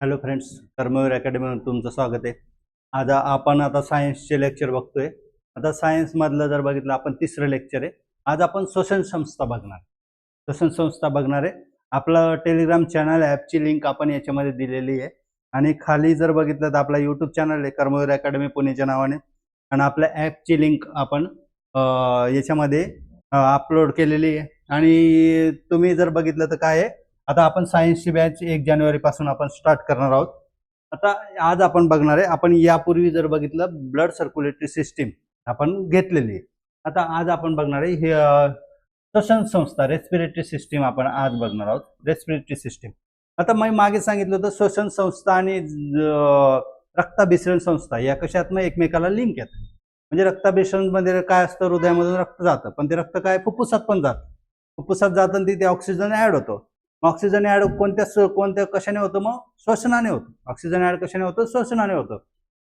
Hello friends, Karmaveer अकॅडमीमध्ये तुमचं स्वागत आहे. आज आपण आता सायन्सचे लेक्चर बघतोय. आता सायन्समधलं जर बघितलं आपण तिसरं लेक्चर आहे. आज आपण श्वसन संस्था बघणार. श्वसन संस्था बघणार आहे. आपलं टेलिग्राम चॅनल ॲपची लिंक आपण याच्यामध्ये दिलेली आहे आणि खाली जर बघितलं तर आपला यूट्यूब चॅनल आहे कर्मवीर अकॅडमी पुणेच्या नावाने आणि आपल्या ॲपची लिंक आपण याच्यामध्ये अपलोड केलेली आहे. आणि तुम्ही जर बघितलं तर काय आहे, आता आपण सायन्सची बॅच 1 जानेवारी पासून आपण स्टार्ट करणार आहोत. आता आज आपण बघणार आहे, आपण यापूर्वी जर बघितलं ब्लड सर्क्युलेटरी सिस्टीम आपण घेतलेली आहे. आता आज आपण बघणार आहे हे श्वसन संस्था रेस्पिरेटरी सिस्टीम आपण आज बघणार आहोत. रेस्पिरेटरी सिस्टीम आता मी मागे सांगितलं होतं श्वसन संस्था आणि रक्ताभिसरण संस्था या कशात मग एकमेकाला लिंक आहेत. म्हणजे रक्ताभिसरण मध्ये काय असतं, हृदयामधून रक्त जातं पण ते रक्त काय फुफ्फुसात पण जातं. फुफ्फुसात जातं तिथे ऑक्सिजन ऍड होतो. ऑक्सिजन ऍड कोणत्या कशाने होतं, मग श्वसनाने होतं. ऑक्सिजन ऍड कशाने होतं, श्वसनाने होतं.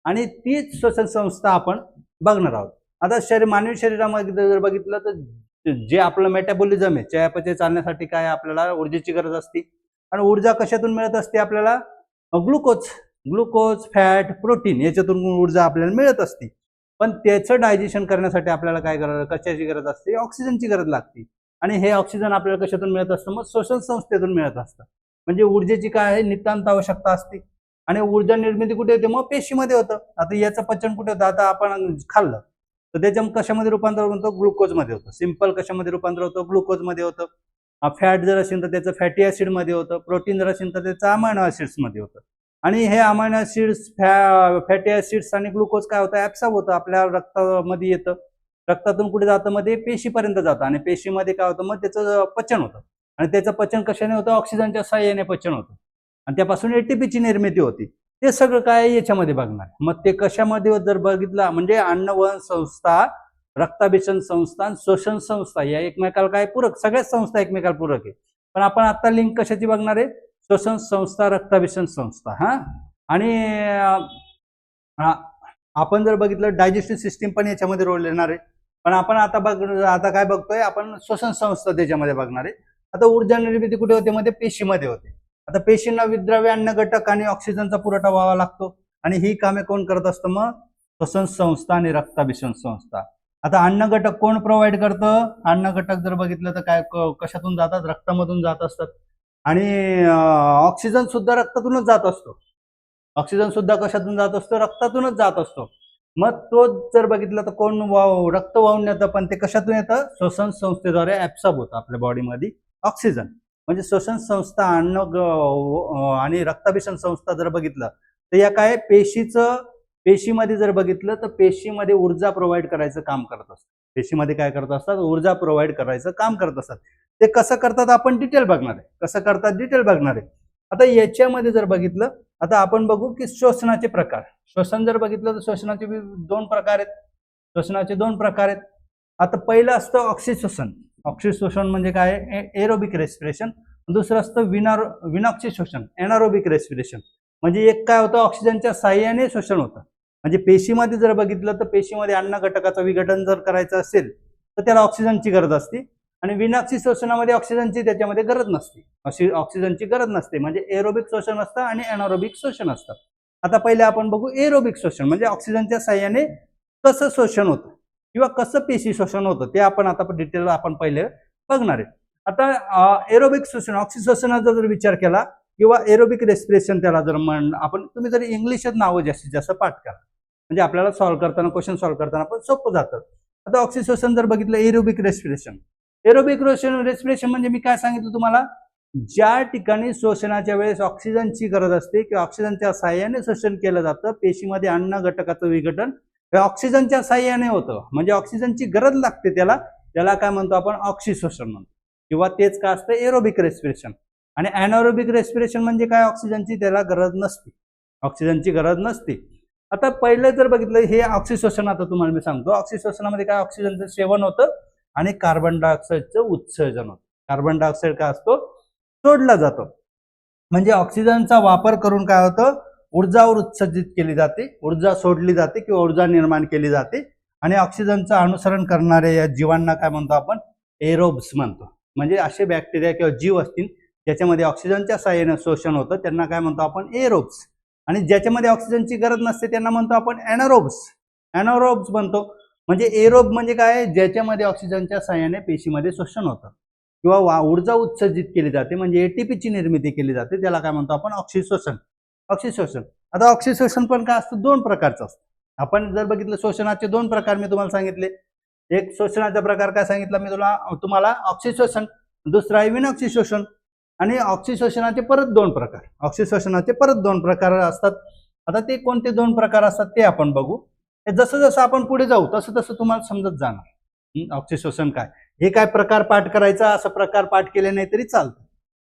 आणि तीच श्वसन संस्था आपण बघणार आहोत. आता मानवी शरीरामध्ये जर बघितलं तर जे आपलं मेटाबॉलिझम आहे, चयापचय चालण्यासाठी काय आपल्याला ऊर्जेची गरज असते. आणि ऊर्जा कशातून मिळत असते आपल्याला, ग्लुकोज फॅट प्रोटीन याच्यातून ऊर्जा आपल्याला मिळत असते. पण त्याचं डायजेशन करण्यासाठी आपल्याला काय कशाची गरज असते, ऑक्सिजनची गरज लागते. आणि हे ऑक्सिजन आपल्याला कशातून मिळत असतं, मग श्वसन संस्थेतून मिळत असतं. म्हणजे ऊर्जेची काय आहे, नितांत आवश्यकता असते. आणि ऊर्जा निर्मिती कुठे होते, मग पेशीमध्ये होतं. आता याचं पचन कुठे होतं, आता आपण खाल्लं तर त्याच्या कशामध्ये रूपांतर होतं, ग्लुकोजमध्ये होतं. सिंपल कशामध्ये रूपांतर होतं, ग्लुकोजमध्ये होतं. फॅट जर असेल तर त्याचं फॅटी ऍसिडमध्ये होतं. प्रोटीन जर असेल तर त्याचं अमायनो ऍसिड्समध्ये होतं. आणि हे अमायनो ऍसिड्स फॅटी ऍसिड्स आणि ग्लुकोज काय होतं, ऍब्सॉर्ब होतं, आपल्या रक्तामध्ये येतं. रक्तातून कुठे जातं, मग ते पेशीपर्यंत जातं. आणि पेशीमध्ये काय होतं, मग त्याचं पचन होतं. आणि त्याचं पचन कशाने होतं, ऑक्सिजनच्या साह्याने पचन होतं. आणि त्यापासून एटीपीची निर्मिती होती. ते सगळं काय याच्यामध्ये बघणार. मग ते कशामध्ये जर बघितलं, म्हणजे अन्नवहन संस्था, रक्ताभिसरण संस्था, श्वसन संस्था या एकमेकाला काय पूरक, सगळ्याच संस्था एकमेकाला पूरक आहे. पण आपण आता लिंक कशाची बघणार आहे, श्वसन संस्था रक्ताभिसरण संस्था. आणि आपण जर बघितलं डायजेस्टिव्ह सिस्टीम पण याच्यामध्ये रोल येणार आहे. पण आपण आता काय बघतोय, आपण श्वसन संस्था त्याच्यामध्ये बघणार आहे. आता ऊर्जा निर्मिती कुठे होते, मध्ये पेशीमध्ये होते. आता पेशींना विद्राव्य अन्न घटक आणि ऑक्सिजनचा पुरवठा व्हावा लागतो. आणि ही कामे कोण करत असतं, मग श्वसन संस्था आणि रक्ताभिसरण संस्था. आता अन्न घटक कोण प्रोव्हाइड करतं, अन्न घटक जर बघितलं तर काय कशातून जातात, रक्तामधून जात असतात. आणि ऑक्सिजन सुद्धा रक्तातूनच जात असतो. ऑक्सिजन सुद्धा कशातून जात असतो, रक्तातूनच जात असतो. मग तो जर बघितलं तर कोण रक्त वाहून येतं, पण ते कशातून येतं, श्वसन संस्थेद्वारे ऍब्सॉर्ब होतं आपल्या बॉडीमध्ये ऑक्सिजन. म्हणजे श्वसन संस्था आणि रक्ताभिसरण संस्था जर बघितलं तर या काय पेशीमध्ये जर बघितलं तर पेशीमध्ये ऊर्जा प्रोव्हाइड करायचं काम करत असतात. पेशीमध्ये काय करत असतात, ऊर्जा प्रोव्हाइड करायचं काम करत असतात. ते कसं करतात आपण डिटेल बघणार आहे. कसं करतात डिटेल बघणार आहे. आता याच्यामध्ये जर बघितलं, आता आपण बघू की श्वसनाचे प्रकार. श्वसन जर बघितलं तर श्वसनाचे 2 प्रकार आहेत. श्वसनाचे 2 प्रकार आहेत. आता पहिलं असतं ऑक्सिश्वसन. ऑक्सिश्वसन म्हणजे काय, एरोबिक रेस्पिरेशन. दुसरं असतं विनॉक्सी श्वसन, एनारोबिक रेस्पिरेशन. म्हणजे एक काय होतं, ऑक्सिजनच्या साह्याने श्वसन होतं. म्हणजे पेशीमध्ये जर बघितलं तर पेशीमध्ये अन्न घटकाचं विघटन जर करायचं असेल तर त्याला ऑक्सिजनची गरज असते. आणि विनॉक्सी श्वसनामध्ये ऑक्सिजनची त्याच्यामध्ये गरज नसते, ऑक्सिजनची गरज नसते. म्हणजे एरोबिक श्वसन असतं आणि एनारोबिक श्वसन असतं. आता पहिले आपण बघू एरोबिक श्वसन, म्हणजे ऑक्सिजनच्या साह्याने कसं श्वसन होतं किंवा कसं पेशी श्वसन होतं ते आपण आता डिटेल आपण पहिले बघणार आहे. आता एरोबिक श्वसन, ऑक्सिश्वसनाचा जर विचार केला किंवा एरोबिक रेस्पिरेशन त्याला जर आपण तुम्ही जर इंग्लिशात नावं जास्तीत जास्त पाठ करा, म्हणजे आपल्याला क्वेश्चन सॉल्व्ह करताना पण सोपं जातं. आता ऑक्सिश्वसन जर बघितलं, एरोबिक रेस्पिरेशन. एरोबिक रेस्पिरेशन म्हणजे मी काय सांगितलं तुम्हाला, ज्या ठिकाणी श्वसनाच्या वेळेस ऑक्सिजनची गरज असते किंवा ऑक्सिजनच्या साह्याने श्वसन केलं जातं, पेशीमध्ये अन्न घटकाचं विघटन हे ऑक्सिजनच्या साह्याने होतं. म्हणजे ऑक्सिजनची गरज लागते त्याला काय म्हणतो आपण, ऑक्सिश्वसन म्हणतो. किंवा तेच काय असतं, एरोबिक रेस्पिरेशन. आणि एनारोबिक रेस्पिरेशन म्हणजे काय, ऑक्सिजनची त्याला गरज नसते, ऑक्सिजनची गरज नसते. आता पहिलं जर बघितलं हे ऑक्सिश्वसन, आता तुम्हाला मी सांगतो ऑक्सिश्वसनामध्ये काय, ऑक्सिजनचं सेवन होतं आणि कार्बन डायऑक्साईडचं उत्सर्जन होतं. कार्बन डायऑक्साईड काय असतो, सोडला जातो. म्हणजे ऑक्सिजनचा वापर करून काय होतं, ऊर्जावर उत्सर्जित केली जाते, ऊर्जा सोडली जाते किंवा ऊर्जा निर्माण केली जाते. आणि ऑक्सिजनचं अनुसरण करणाऱ्या या जीवांना काय म्हणतो आपण, एरोब्स म्हणतो. म्हणजे असे बॅक्टेरिया किंवा जीव असतील ज्याच्यामध्ये ऑक्सिजनच्या सहाय्याने शोषण होतं त्यांना काय म्हणतो आपण एरोब्स, आणि ज्याच्यामध्ये ऑक्सिजनची गरज नसते त्यांना म्हणतो आपण एनारोब्स. एनारोब्स म्हणतो. म्हणजे एरोब म्हणजे काय, ज्याच्यामध्ये ऑक्सिजनच्या सहाय्याने पेशीमध्ये शोषण होतं किंवा ऊर्जा उत्सर्जित केली जाते, म्हणजे एटीपीची निर्मिती केली जाते, त्याला काय म्हणतो आपण ऑक्सिशोषण. ऑक्सिशोषण. आता ऑक्सिशोषण पण काय असतं, दोन प्रकारचं असतं. आपण जर बघितलं शोषणाचे दोन प्रकार मी तुम्हाला सांगितले. एक शोषणाचा प्रकार काय सांगितला मी तुम्हाला ऑक्सिशोषण, दुसरा आहे विनॉक्सिशोषण. आणि ऑक्सिशोषणाचे परत दोन प्रकार, ऑक्सिशोषणाचे परत दोन प्रकार असतात. आता ते कोणते दोन प्रकार असतात ते आपण बघू. जसं जसं आपण पुढे जाऊ तसं तसं तुम्हाला समजत जाणार ऑक्सिशोषण काय. हे काय प्रकार पाठ करायचा, असं प्रकार पाठ केले नाही तरी चालतं.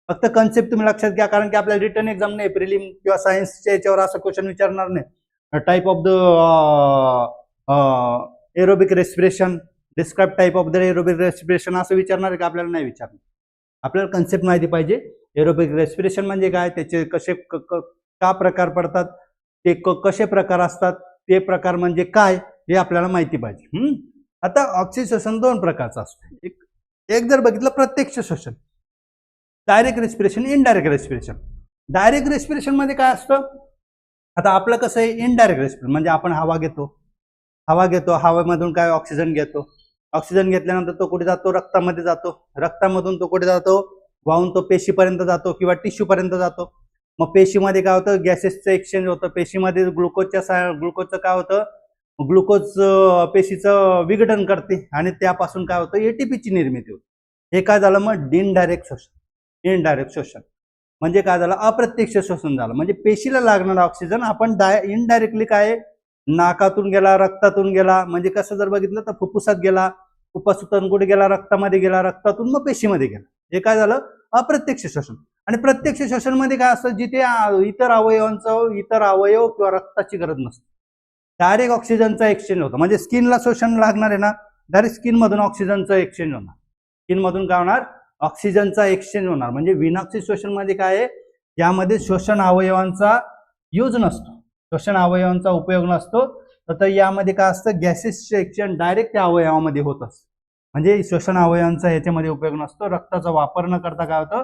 फक्त कन्सेप्ट तुम्ही लक्षात घ्या, कारण की आपल्याला रिटर्न एक्झाम नाही, प्रिलिम किंवा सायन्सच्या याच्यावर असं क्वेश्चन विचारणार नाही. Type of the aerobic respiration, describe type of the aerobic respiration असं विचारणार आहे का, आपल्याला नाही विचारणार. आपल्याला कन्सेप्ट माहिती पाहिजे. एरोबिक रेस्पिरेशन म्हणजे काय, त्याचे कसे का प्रकार पडतात, ते कसे प्रकार असतात, ते प्रकार म्हणजे काय, हे आपल्याला माहिती पाहिजे. आता ऑक्सिशोषण दोन प्रकारचं असतं. एक जर बघितलं प्रत्यक्ष श्वसन, direct respiration, indirect respiration. Direct respiration मध्ये काय असतं, आता आपलं कसं आहे, इनडायरेक्ट रेस्पिरेशन म्हणजे आपण हवा घेतो, हवेमधून काय ऑक्सिजन घेतो, ऑक्सिजन घेतल्यानंतर तो कुठे जातो, रक्तामध्ये जातो, रक्तामधून तो कुठे जातो, वाहून तो पेशीपर्यंत जातो किंवा टिश्यू पर्यंत जातो. मग पेशीमध्ये काय होतं, गॅसेसचं एक्सचेंज होतं. पेशीमध्ये ग्लुकोजचं काय होतं, ग्लुकोज पेशीचं विघटन करते आणि त्यापासून काय होतं, एटीपीची निर्मिती होते. हे काय झालं मग इनडायरेक्ट शोषण. इनडायरेक्ट शोषण म्हणजे काय झालं, अप्रत्यक्ष शोषण झालं. म्हणजे पेशीला लागणारा ऑक्सिजन आपण इनडायरेक्टली काय, नाकातून गेला, रक्तातून गेला, म्हणजे कसं जर बघितलं तर फुफ्फुसात गेला, फुफ्फुसातून कुठे गेला, रक्तामध्ये गेला, रक्तातून मग पेशीमध्ये गेला. हे काय झालं, अप्रत्यक्ष शोषण. आणि प्रत्यक्ष शोषण मध्ये काय असतं, जिथे इतर अवयव किंवा रक्ताची गरज नसते, डायरेक्ट ऑक्सिजनचा एक्सचेंज होतो. म्हणजे स्किनला शोषण लागणार आहे ना, डायरेक्ट स्किन मधून ऑक्सिजनचं एक्सचेंज होणार. स्किन मधून काय होणार, ऑक्सिजनचा एक्सचेंज होणार. म्हणजे विनॉक्सिशोषण मध्ये काय आहे, यामध्ये शोषण अवयवांचा यूज नसतो, शोषण अवयवांचा उपयोग नसतो. तर यामध्ये काय असतं, गॅसेसचे एक्सचेंज डायरेक्ट त्या अवयवामध्ये होत असतं. म्हणजे शोषण अवयवांचा याच्यामध्ये उपयोग नसतो. रक्ताचा वापर न करता काय होतं,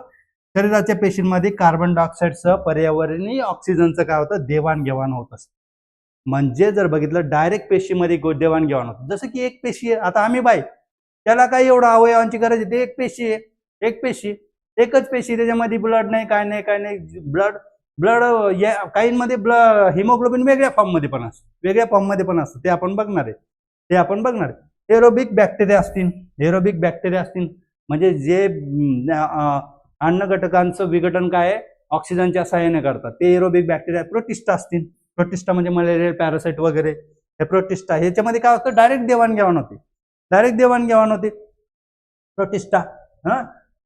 शरीराच्या पेशींमध्ये कार्बन डायऑक्साईडसह पर्यावरणीय ऑक्सिजनचं काय होतं, देवाणघेवाण होत असतं. म्हणजे जर बघितलं डायरेक्ट पेशीमध्ये देवाणघेवाण होतं. जसं की एक पेशी आहे, आता आम्ही बाई, त्याला काही एवढं अवयवांची गरज आहे, ते एक पेशी आहे, एकच पेशी, त्याच्यामध्ये ब्लड नाही, काय नाही. ब्लड काहींमध्ये हिमोग्लोबिन वेगळ्या फॉर्ममध्ये पण असतं, ते आपण बघणार आहे. एरोबिक बॅक्टेरिया असतील, म्हणजे जे अन्न घटकांचं विघटन काय ऑक्सिजनच्या सहाय्याने करतात, ते एरोबिक बॅक्टेरिया. प्रोटिस्टा असतील, प्रोटिस्टा म्हणजे मलेरिया पॅरासाइट वगैरे, हे प्रोटिस्टा. ह्याच्यामध्ये काय होतं, डायरेक्ट देवाणघेवाण होते प्रोटिस्टा.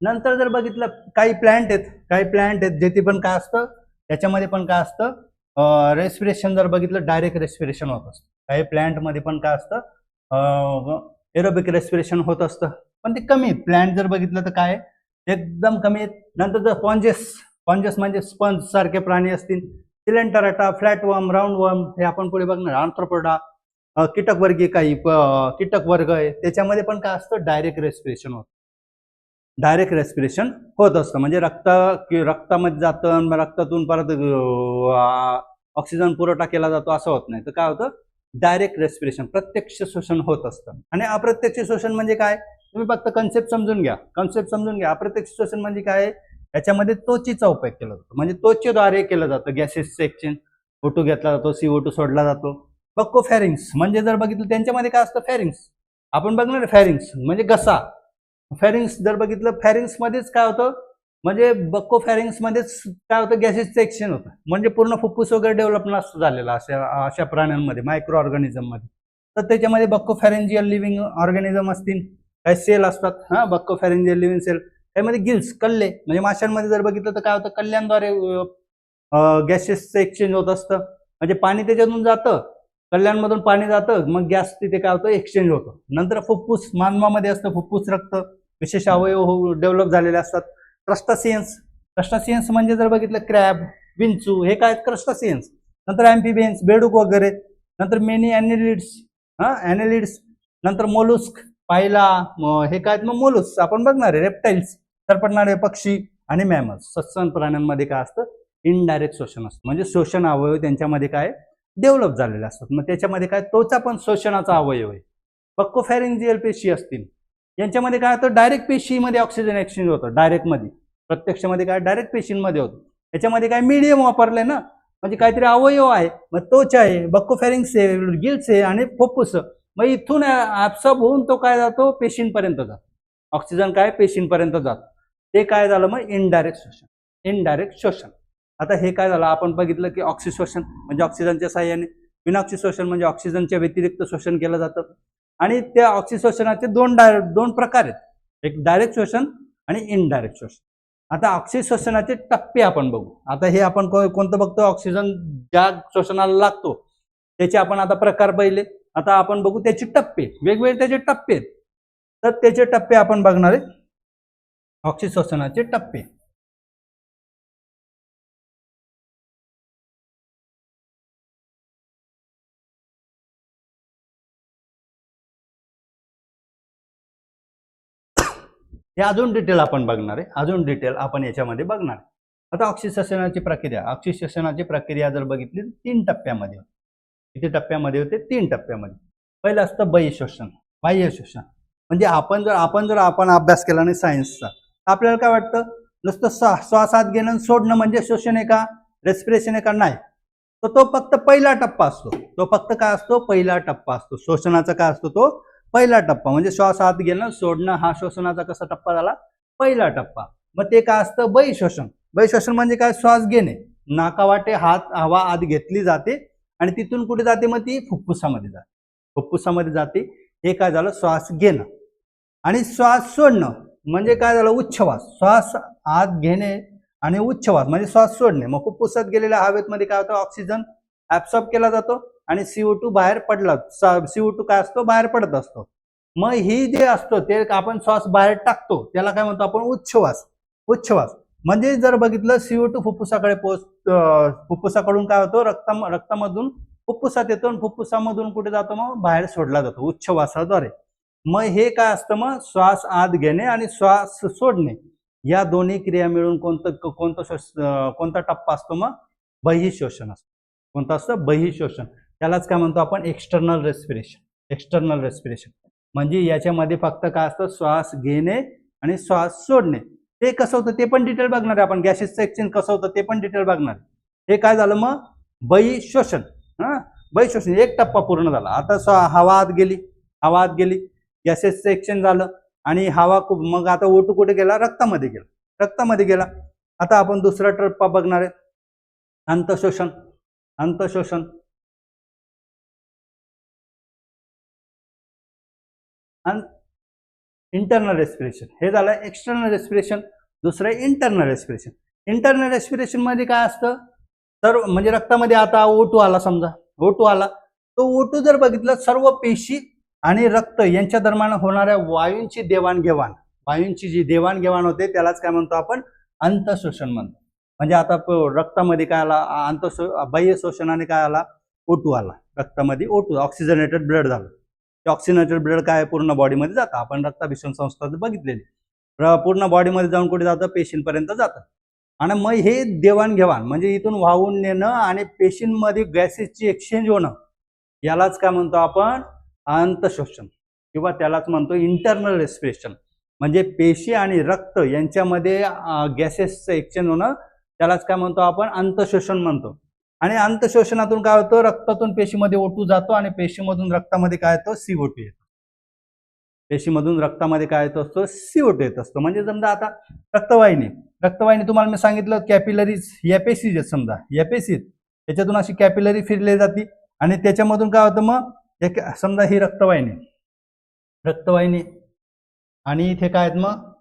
नंतर जर बघितलं काही प्लांट आहेत जेथे पण काय असतं, त्याच्यामध्ये पण काय असतं, रेस्पिरेशन जर बघितलं डायरेक्ट रेस्पिरेशन होत असतं. काही प्लांट मध्ये पण काय असतं, एरोबिक रेस्पिरेशन होत असतं, पण ते कमी. प्लांट जर बघितलं तर काय एकदम कमी आहेत. नंतर जर स्पॉन्जेस म्हणजे स्पंज सारखे प्राणी असतील, सिलेंटराटा, फ्लॅटवर्म, राऊंडवर्म, हे आपण पुढे बघणार. आर्थ्रोपोडा, कीटकवर्गीय काही कीटक वर्ग आहे, त्याच्यामध्ये पण काय असतं, डायरेक्ट रेस्पिरेशन होत असतं. म्हणजे रक्तामध्ये जातं, रक्तातून परत ऑक्सिजन पुरवठा केला जातो, असं होत नाही. तर काय होतं, डायरेक्ट रेस्पिरेशन, प्रत्यक्ष शोषण होत असतं. आणि अप्रत्यक्ष शोषण म्हणजे काय, तुम्ही फक्त कन्सेप्ट समजून घ्या. अप्रत्यक्ष शोषण म्हणजे काय, याच्यामध्ये त्वचेचा उपयोग केला जातो, म्हणजे त्वचेद्वारे केलं जातं. गॅसेसचं एक्सचेंज, O2 घेतला जातो, CO2 सोडला जातो. बक्कोफॅरिंग्स म्हणजे जर बघितलं त्यांच्यामध्ये काय असतं, फॅरिंग्स आपण बघणार. फॅरिंग्स म्हणजे घसा. फॅरिंग्स जर बघितलं, फॅरिंग्स मध्येच काय होतं, म्हणजे बक्कोफॅरिंग्स मध्येच काय होतं, गॅसेसचं एक्सचेंज होतं. म्हणजे पूर्ण फुफ्फुस वगैरे डेव्हलप नसतं झालेला अशा प्राण्यांमध्ये, मायक्रो ऑर्गॅनिझम मध्ये. तर त्याच्यामध्ये बक्कोफॅरिंजियल लिव्हिंग ऑर्गॅनिझम असतील, काही सेल असतात, बक्कोफॅरिंजियल लिव्हिंग सेल. त्यामध्ये गिल्स, कल्ले, म्हणजे माशांमध्ये जर बघितलं तर काय होतं, कल्ल्यांद्वारे गॅसेसचं एक्सचेंज होत असतं. म्हणजे पाणी त्याच्यातून जातं, कल्ल्यांमधून पाणी जातं, मग गॅस तिथे काय होतं, एक्सचेंज होतं. नंतर फुफ्फुस, मानवामध्ये असतं फुफ्फुस, रक्त, विशेष अवयव डेव्हलप झालेले असतात. क्रस्टासियन्स म्हणजे जर बघितलं, क्रॅब, विंचू, हे काय क्रस्टासियन्स. नंतर ॲम्फिबियन्स, बेडूक वगैरे. नंतर मेनी ॲनेलिड्स, नंतर मोलुस्क, पायला, हे काय मग मोलुस्क आपण बघणार आहे. रेप्टाइल्स, सरपटणारे पक्षी, आणि मॅमल्स सस्तन प्राण्यांमध्ये काय असतं, इनडायरेक्ट शोषण असतं. म्हणजे शोषण अवयव त्यांच्यामध्ये काय डेव्हलप झालेले असतात. मग त्याच्यामध्ये काय तोचा पण शोषणाचा अवयव आहे. बक्कोफॅरिंजियल पेशी असतील यांच्यामध्ये काय होतं, डायरेक्ट पेशीमध्ये ऑक्सिजन एक्सचेंज होतं, डायरेक्ट मध्ये, प्रत्यक्षमध्ये काय डायरेक्ट पेशींमध्ये होतं. याच्यामध्ये काय मीडियम वापरले ना, म्हणजे काहीतरी अवयव आहे, मग त्वचा आहे, बक्कोफॅरिंग्स आहे, गिल्स आहे आणि फुफ्फुस. मग इथून ऍब्सॉर्ब होऊन तो काय जातो पेशींपर्यंत जातो, ऑक्सिजन काय पेशींपर्यंत जातो. ते काय झालं मग इनडायरेक्ट शोषण. इनडायरेक्ट शोषण. आता हे काय झालं, आपण बघितलं की ऑक्सिशोषण म्हणजे ऑक्सिजनच्या साहाय्याने, विनाऑक्सिशोषण म्हणजे ऑक्सिजनच्या व्यतिरिक्त शोषण केलं जातं. आणि त्या ऑक्सिशोषणाचे दोन प्रकार आहेत, एक डायरेक्ट शोषण आणि इनडायरेक्ट शोषण. आता ऑक्सिशोषणाचे टप्पे आपण बघू. आता हे आपण कोणतं बघतो, ऑक्सिजन ज्या शोषणाला लागतो त्याचे आपण आता प्रकार पाहिले. आता आपण बघू त्याचे टप्पे, वेगवेगळे त्याचे टप्पे आहेत. तर त्याचे टप्पे आपण बघणार आहे, ऑक्सिशोषणाचे टप्पे. हे अजून डिटेल आपण बघणार आहे, अजून डिटेल आपण याच्यामध्ये बघणार आहे. आता ऑक्सिशोषणाची प्रक्रिया जर बघितली 3 टप्प्यामध्ये. किती टप्प्यामध्ये होते, 3 टप्प्यामध्ये. पहिलं असतं बहिःशोषण, बाह्य शोषण. म्हणजे आपण अभ्यास केला नाही सायन्सचा, आपल्याला काय वाटतं, नुसतं श्वास आत घेणं सोडणं म्हणजे शोषण आहे का, रेस्पिरेशन आहे का, नाही. तर तो फक्त पहिला टप्पा असतो. तो फक्त काय असतो, पहिला टप्पा असतो. शोषणाचा काय असतो, तो पहिला टप्पा. म्हणजे श्वास आत घेणं सोडणं हा शोषणाचा कसा टप्पा झाला, पहिला टप्पा. मग ते काय असतं, बहिःशोषण. बहिःशोषण म्हणजे काय, श्वास घेणे, नाकावाटे हवा आत घेतली जाते आणि तिथून कुठे जाते, मग ती फुफ्फुसामध्ये जाते. फुफ्फुसामध्ये जाते. हे काय झालं, श्वास घेणं. आणि श्वास सोडणं म्हणजे काय झालं, उच्छ्वास. श्वास आत घेणे आणि उच्छ्वास म्हणजे श्वास सोडणे. मग फुफ्फुसात गेलेल्या हवेमध्ये काय होतं, ऑक्सिजन ऍब्सॉर्ब केला जातो आणि CO2 बाहेर पडला. CO2 काय असतो, बाहेर पडत असतो. मग ही जे असतो ते आपण श्वास बाहेर टाकतो त्याला काय म्हणतो आपण, उच्छ्वास. उच्छ्वास म्हणजे जर बघितलं CO2 फुफ्फुसाकडे फुफ्फुसाकडून काय होतो, रक्तामधून फुफ्फुसात येतो आणि फुफ्फुसामधून कुठे जातो, मग बाहेर सोडला जातो उच्छ्वासाद्वारे. मग हे काय असतं, मग श्वास आत घेणे आणि श्वास सोडणे या दोन्ही क्रिया मिळून कोणता टप्पा असतो, मग बहिःशोषण असतो. कोणतं असतं, बहिःशोषण. त्यालाच काय म्हणतो आपण, एक्सटर्नल रेस्पिरेशन. एक्सटर्नल रेस्पिरेशन म्हणजे याच्यामध्ये फक्त काय असतं, श्वास घेणे आणि श्वास सोडणे. ते कसं होतं ते पण डिटेल बघणार आहे आपण, गॅसेसचं एक्सचेंज कसं होतं ते पण डिटेल बघणार आहे. हे काय झालं, मग बहिःशोषण. बहिःशोषण एक टप्पा पूर्ण झाला. आता हवा आत गेली, गॅसेसचं एक्सचेंज झालं आणि हवा मग आता O2 कुठे गेला, रक्तामध्ये गेला. आता आपण दुसरा टप्पा बघणार आहे, अंतःशोषण. Internal respiration. हे झालं एक्सटर्नल रेस्पिरेशन. दुसरं इंटरनल रेस्पिरेशन. इंटरनल रेस्पिरेशन मध्ये काय असतं, तर म्हणजे रक्तामध्ये आता O2 आला, समजा O2 आला, तो O2 जर बघितलं, सर्व पेशी आणि रक्त यांच्या दरम्यान होणाऱ्या वायूंची जी देवाणघेवाण होते त्यालाच काय म्हणतो आपण, अंतःशोषण म्हणतो. म्हणजे आता रक्तामध्ये काय आला, बाह्य शोषणाने काय आला, O2 आला. रक्तामध्ये O2 ऑक्सिजनेटेड ब्लड झालं. ऑक्सिजनेटेड ब्लड काय पूर्ण बॉडीमध्ये जातं. आपण रक्ताभिसरण संस्था बघितलेली, पूर्ण बॉडीमध्ये जाऊन कुठे जातं, पेशींपर्यंत जातं. आणि मग हे देवाणघेवाण म्हणजे इथून वाहून नेणं आणि पेशींमध्ये गॅसेसची एक्सचेंज होणं यालाच काय म्हणतो आपण, अंतःशोषण किंवा त्यालाच म्हणतो इंटरनल रेस्पिरेशन. म्हणजे पेशी आणि रक्त यांच्यामध्ये गॅसेसचं एक्सचेंज होणं त्यालाच काय म्हणतो आपण, अंतःशोषण म्हणतो. आणि अंतःशोषणातून काय होतं, रक्तातून पेशीमध्ये O2 जातो आणि पेशीमधून रक्तामध्ये काय येतो, CO2 येतो. पेशीमधून रक्तामध्ये काय येतो असतो, CO2 येत असतो. म्हणजे समजा आता रक्तवाहिनी तुम्हाला मी सांगितलं, कॅपिलरीज एपेसीज आहेत, समजा एपेसीज त्याच्यातून अशी कॅपिलरी फिरली जाते आणि त्याच्यामधून काय होतं, मग समजा ही रक्तवाहिनी आणि इथे काय आहेत, मग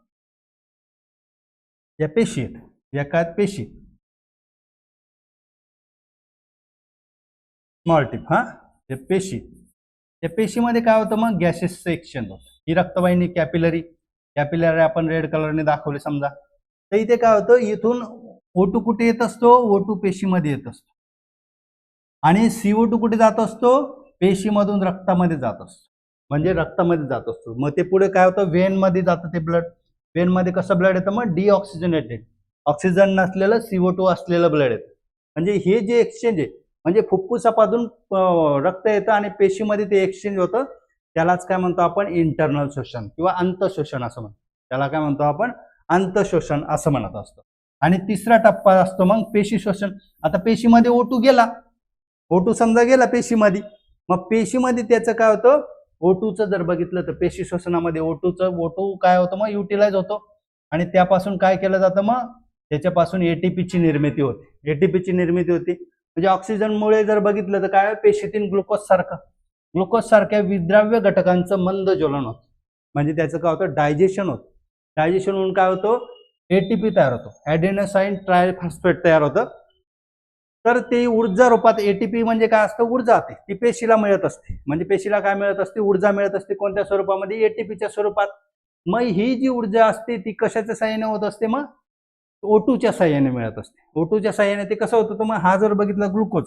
या पेशी आहेत, या काय पेशी, स्मॉल टिप, हे पेशी. या पेशीमध्ये काय होतं, मग गॅसेसचं एक्सचेंज होतं. ही रक्तवाहिनी कॅपिलरी आपण रेड कलरने दाखवले समजा. तर इथे काय होतं, इथून O2 कुठे येत असतो, O2 पेशीमध्ये येत असतो आणि CO2 कुठे जात असतो, पेशीमधून रक्तामध्ये जात असतो. म्हणजे रक्तामध्ये जात असतो. मग ते पुढे काय होतं, वेन मध्ये जातं ते ब्लड. वेन मध्ये कसं ब्लड येतं, मग डिऑक्सिजनेटेड. ऑक्सिजन नसलेलं CO2 असलेलं ब्लड येतं. म्हणजे हे जे एक्सचेंज आहे, म्हणजे फुफ्फुसापासून रक्त येतं आणि पेशीमध्ये ते एक्सचेंज होतं, त्यालाच काय म्हणतो आपण इंटरनल शोषण किंवा अंतःशोषण असं म्हणतो. त्याला काय म्हणतो आपण अंतःशोषण असं म्हणत असतो. आणि तिसरा टप्पा असतो मग पेशी शोषण. आता पेशीमध्ये O2 गेला, O2 समजा गेला पेशीमध्ये, मग पेशीमध्ये त्याचं काय होतं, O2चं जर बघितलं तर पेशी शोषणामध्ये O2 काय होतं मग युटिलाइज होतो आणि त्यापासून काय केलं जातं मग त्याच्यापासून एटीपीची निर्मिती होते. एटीपीची निर्मिती होती म्हणजे ऑक्सिजनमुळे जर बघितलं तर काय पेशीतील ग्लुकोज सारख्या विद्राव्य घटकांचं मंद ज्वलन होतं. म्हणजे त्याचं काय होतं डायजेशन होतं. डायजेशन होऊन काय होतं एटीपी तयार होतो, ॲडेनोसाईन ट्रायफॉस्फेट तयार होतं. तर ते ऊर्जा रूपात एटीपी म्हणजे काय असतं ऊर्जा, ती पेशीला मिळत असते. म्हणजे पेशीला काय मिळत असते ऊर्जा मिळत असते. कोणत्या स्वरूपामध्ये एटीपीच्या स्वरूपात. मग ही जी ऊर्जा असते ती कशाच्या साहाय्याने होत असते मग O2च्या साहाय्याने मिळत असते. O2च्या साहाय्याने ते कसं होतं तर मग हा जर बघितला ग्लुकोज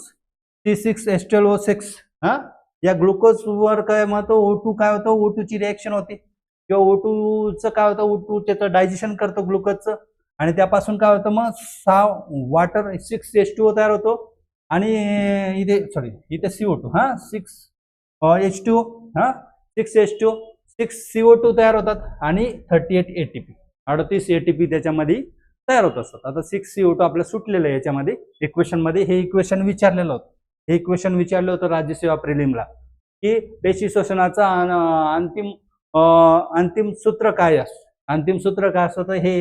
C6H12O6 हा या ग्लुकोजवर काय मग O2 काय होतं O2ची रिएक्शन होते किंवा O2चं काय होतं O2 त्याचं डायजेशन करतो ग्लुकोजचं आणि त्यापासून काय होतं मग 6 वॉटर 6H2O तयार होतो आणि इथे CO2 हा 6H2O हा 6H2O 6CO2 तयार होतात आणि 38 ATP 38 ATP त्याच्यामध्ये तयार होत असतात. आता 6CO2 आपलं सुटलेलं आहे याच्यामध्ये इक्वेशन मध्ये. हे इक्वेशन विचारलेलं होतं. हे इक्वेशन विचारलं होतं राज्यसेवा प्रिलिमला की पेशी शोषणाचं अंतिम सूत्र काय असतं. अंतिम सूत्र काय असतं हे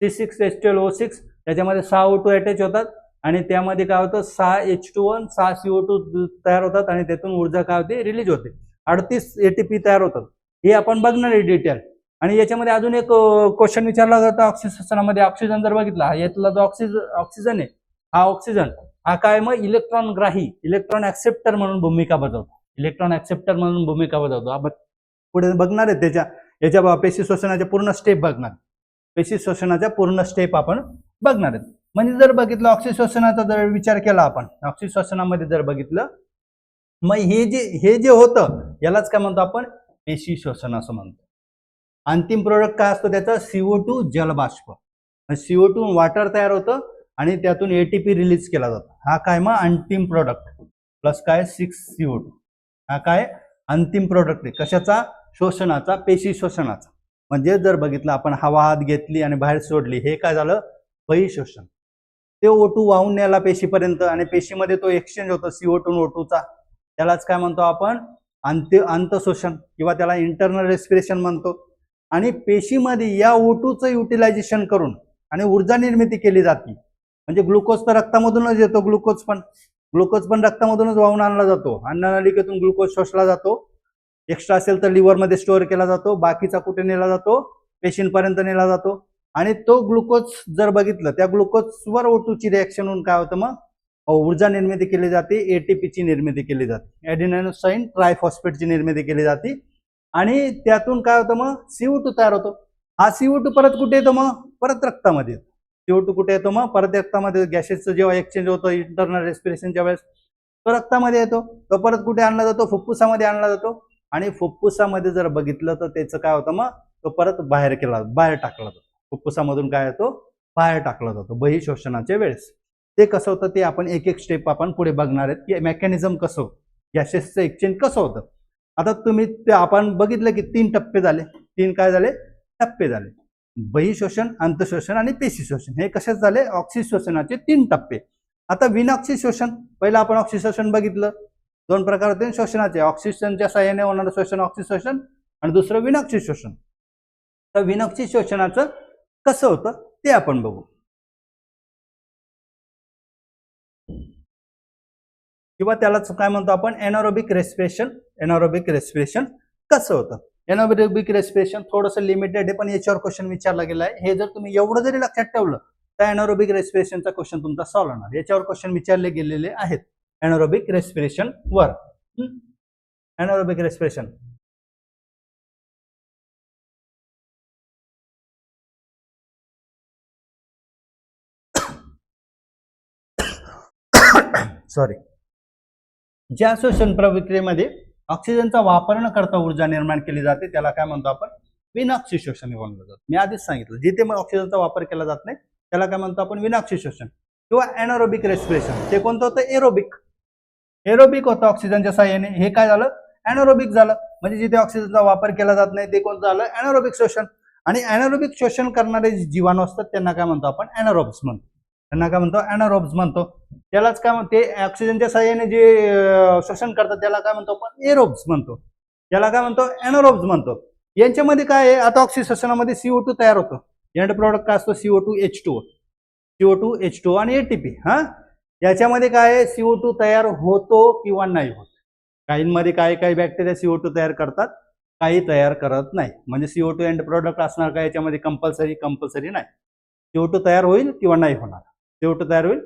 C6H12O6 त्याच्यामध्ये 6 O2 अटॅच होतात आणि त्यामध्ये काय होतं 6H2O 6 CO2 तयार होतात आणि त्यातून ऊर्जा काय होते रिलीज होते. 38 ATP तयार होतात. हे आपण बघणार आहे डिटेल. आणि याच्यामध्ये अजून एक क्वेश्चन विचारला जातो ऑक्सिजनमध्ये. ऑक्सिजन जर बघितला यातला जो ऑक्सिजन आहे हा ऑक्सिजन हा काय मग इलेक्ट्रॉन ऍक्सेप्टर म्हणून भूमिका बजावतो. आपण पुढे बघणार आहे याच्या पेशी शोषणाच्या पूर्ण स्टेप बघणार. पेशी शोषणाच्या पूर्ण स्टेप आपण बघणार आहेत. म्हणजे जर बघितलं ऑक्सिशोषणाचा जर विचार केला आपण ऑक्सिशोषणामध्ये जर बघितलं मग हे जे होतं यालाच काय म्हणतो आपण पेशी शोषण असं म्हणतो. अंतिम प्रोडक्ट काय असतो त्याचा CO2 जलबाष्प. CO2 वॉटर तयार होतं आणि त्यातून एटीपी रिलीज केला जातो. हा काय मग अंतिम प्रोडक्ट प्लस काय 6CO2 हा काय अंतिम प्रोडक्ट आहे कशाचा शोषणाचा पेशी शोषणाचा. म्हणजे जर बघितलं आपण हवा आत घेतली आणि बाहेर सोडली हे काय झालं बहिःशोषण. ते O2 वाहून न्यायला पेशीपर्यंत आणि पेशीमध्ये तो एक्सचेंज होतो CO2 O2चा. त्यालाच काय म्हणतो आपण अंतःशोषण किंवा त्याला इंटरनल रेस्पिरेशन म्हणतो. आणि पेशीमध्ये या O2चं युटिलायझेशन करून आणि ऊर्जा निर्मिती केली जाते. म्हणजे ग्लुकोज तर रक्तामधूनच येतो. ग्लुकोज पण रक्तामधूनच वाहून आणला जातो. अन्ननलिकेतून ग्लुकोज शोषला जातो. एक्स्ट्रा असेल तर लिव्हरमध्ये स्टोअर केला जातो. बाकीचा कुठे नेला जातो पेशींपर्यंत नेला जातो. आणि तो ग्लुकोज जर बघितलं त्या ग्लुकोजवर O2ची रिएक्शन होऊन काय होतं मग ऊर्जा निर्मिती केली जाते. एटीपीची निर्मिती केली जाते. ॲडेनोसाईन ट्रायफॉस्फेटची निर्मिती केली जाते आणि त्यातून काय होतं मग CO2 तयार होतो. हा CO2 परत कुठे येतो मग परत रक्तामध्ये येतो. CO2 कुठे येतो मग परत रक्तामध्ये. गॅसेसचं जेव्हा एक्सचेंज होतं इंटरनल रेस्पिरेशनच्या वेळेस तो रक्तामध्ये येतो. तो परत कुठे आणला जातो फुफ्फुसामध्ये आणला जातो आणि फुफ्फुसामध्ये जर बघितलं तर त्याचं काय होतं मग तो परत बाहेर टाकला जातो. फुफ्फुसामधून काय होतो बाहेर टाकला जातो बहिःशोषणाच्या वेळेस. ते कसं होतं ते आपण एक स्टेप आपण पुढे बघणार आहेत की मेकॅनिझम कसं होतं गॅसेसचं एक्सचेंज कसं होतं. आता आपण बघितलं की 3 टप्पे झाले. 3 काय झाले टप्पे झाले बहिःशोषण अंतःशोषण आणि पेशी शोषण. हे कशाच झाले ऑक्सिशोषणाचे 3 टप्पे. आता विनाऑक्सिशोषण पहिलं आपण ऑक्सिशोषण बघितलं. 2 प्रकार होते शोषणाचे. ऑक्सिजनच्या साहाय्याने होणारं शोषण ऑक्सिशोषण आणि दुसरं विनाऑक्सिशोषण. तर विनाऑक्सिशोषणाचं कसं होतं ते आपण बघू. किंवा त्यालाच काय म्हणतो आपण एनारोबिक रेस्पिरेशन. एनारोबिक रेस्पिरेशन कसं होतं. एनारोबिक रेस्पिरेशन थोडंसं लिमिटेड आहे पण याच्यावर क्वेश्चन विचारला गेला आहे. हे जर तुम्ही एवढं जरी लक्षात ठेवलं तर एनारोबिक रेस्पिरेशनचा क्वेश्चन तुमचा सॉल्व्ह होणार. याच्यावर क्वेश्चन विचारले गेलेले आहेत एनारोबिक रेस्पिरेशन वर. एनारोबिक रेस्पिरेशन सॉरी ज्या श्वसन प्रक्रियेमध्ये ऑक्सिजनचा वापर न करता ऊर्जा निर्माण केली जाते त्याला काय म्हणतो आपण विनाऑक्सिशोषण म्हणलं जातं. मी आधीच सांगितलं जिथे मग ऑक्सिजनचा वापर केला जात नाही त्याला काय म्हणतो आपण विनाक्षी श्वसन. किंवा एनारोबिक रेस्पिरेशन, ते कोणतं होतं एरोबिक. एरोबिक होतं ऑक्सिजनच्या साह्याने, हे काय झालं एनारोबिक झालं. म्हणजे जिथे ऑक्सिजनचा वापर केला जात नाही ते कोणतं झालं एनारोबिक शोषण. आणि एनारोबिक शोषण करणारे जीवाणू असतात त्यांना काय म्हणतो आपण एनारोब्स म्हणतो. त्यांना काय म्हणतो एनारोब्स म्हणतो. त्यालाच काय म्हणतो ते ऑक्सिजनच्या साह्याने जे शोषण करतात त्याला काय म्हणतो आपण एरोब्स म्हणतो. त्याला काय म्हणतो एनारोब्स म्हणतो. यांच्यामध्ये काय आहे आता ऑक्सिजनेशनामध्ये CO2 तयार होतो. एंड प्रोडक्ट काय असतो CO2H2O, CO2H2O आणि ATP. हा याच्यामध्ये काय आहे CO2 तयार होतो किंवा नाही होत. काहींमध्ये काही बॅक्टेरिया CO2 तयार करतात, काही तयार करत नाही. म्हणजे CO2 एंड प्रोडक्ट असणार का याच्यामध्ये कंपल्सरी नाही. CO2 तयार होईल किंवा नाही होणार, CO2 तयार होईल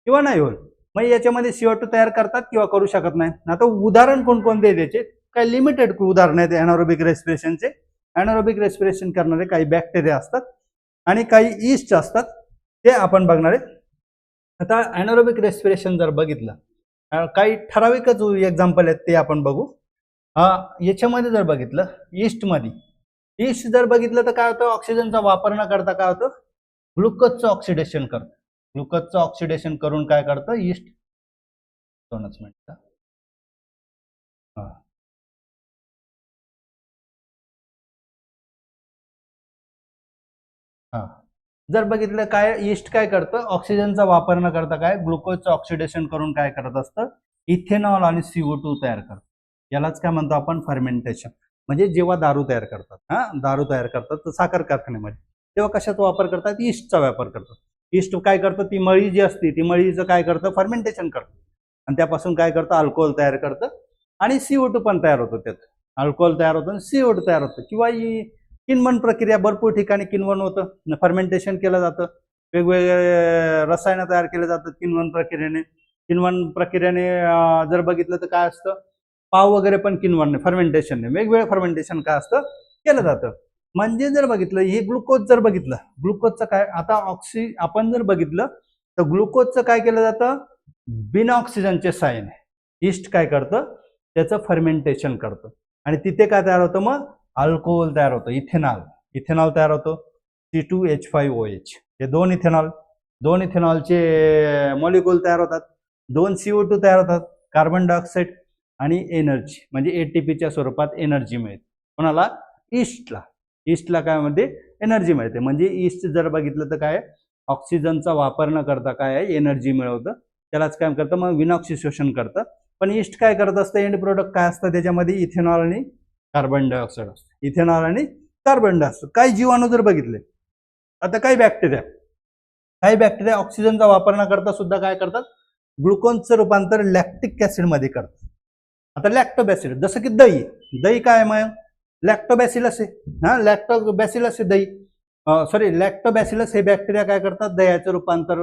किंवा नाही होईल. मग याच्यामध्ये CO2 तयार करतात किंवा करू शकत नाही. आता उदाहरण कोणकोणते द्यायचे, काही लिमिटेड उदाहरण आहेत एनारोबिक रेस्पिरेशनचे. एनारोबिक रेस्पिरेशन करणारे काही बॅक्टेरिया असतात आणि काही ईस्ट असतात, ते आपण बघणार आहे. आता एनारोबिक रेस्पिरेशन जर बघितलं काही ठराविकच एक्झाम्पल आहेत ते आपण बघू. याच्यामध्ये जर बघितलं ईस्ट जर बघितलं तर काय होतं ऑक्सिजनचा वापर न करता काय होतं ग्लुकोजचं ऑक्सिडेशन करतं. ग्लुकोजचं ऑक्सिडेशन करून काय करतं ईस्ट. 2 मिनिटं. जर बघितलं काय ईस्ट काय करतं ऑक्सिजनचा वापर न करता काय ग्लुकोजचं ऑक्सिडेशन करून काय करत असतं इथेनॉल आणि CO2 तयार करतं. यालाच काय म्हणतो आपण फर्मेंटेशन. म्हणजे जेव्हा दारू तयार करतात दारू तयार करतात तर साखर कारखान्यामध्ये तेव्हा कशाचा वापर करतात ईस्टचा वापर करतात. ईस्ट काय करतं ती मळी जी असते ती मळीचं काय करतं फर्मेंटेशन करतं आणि त्यापासून काय करतं अल्कोहोल तयार करतं आणि CO2 पण तयार होतो. त्यात अल्कोहोल तयार होतं आणि CO2 तयार होतं. किंवा किण्वन प्रक्रिया भरपूर ठिकाणी किण्वन होतं, फर्मेंटेशन केलं जातं, वेगवेगळे रसायनं तयार केले जातात किण्वन प्रक्रियेने. किण्वन प्रक्रियेने जर बघितलं तर काय असतं पाव वगैरे पण किण्वनने फर्मेंटेशनने वेगवेगळं फर्मेंटेशन काय असतं केलं जातं. म्हणजे जर बघितलं हे ग्लुकोज जर बघितलं ग्लुकोजचं काय आता आपण जर बघितलं तर ग्लुकोजचं काय केलं जातं बिना ऑक्सिजनच्या साह्याने ईस्ट काय करतं त्याचं फर्मेंटेशन करतं आणि तिथे काय तयार होतं मग अल्कोहोल तयार होतं इथेनॉल तयार होतो C2H5OH. हे दोन इथेनॉलचे मॉलिक्यूल तयार होतात, 2 CO2 तयार होतात, कार्बन डायऑक्साईड आणि एनर्जी म्हणजे ATPच्या स्वरूपात एनर्जी मिळते. कोणाला ईस्टला काय म्हणते एनर्जी मिळते. म्हणजे ईस्ट जर बघितलं तर काय ऑक्सिजनचा वापर न करता काय आहे एनर्जी मिळवतं. त्यालाच काय करतं मग विनाक्षी शोषण करतं. पण ईस्ट काय करत असतं एंड प्रोडक्ट काय असतं त्याच्यामध्ये इथेनॉल आणि कार्बन डायऑक्साईड असतं. इथेनॉल आणि कार्बन डायऑक्साईड. काही जीवाणू जर बघितले आता काही बॅक्टेरिया ऑक्सिजनचा वापर न करता सुद्धा काय करतात ग्लुकोजचं रूपांतर लॅक्टिक ऍसिड मध्ये करतात. आता लॅक्टोबॅसिलस जसं की दही काय मग लॅक्टोबॅसिलस आहे लॅक्टोबॅसिलस आहे लॅक्टोबॅसिलस हे बॅक्टेरिया काय करतात दह्याचं रूपांतर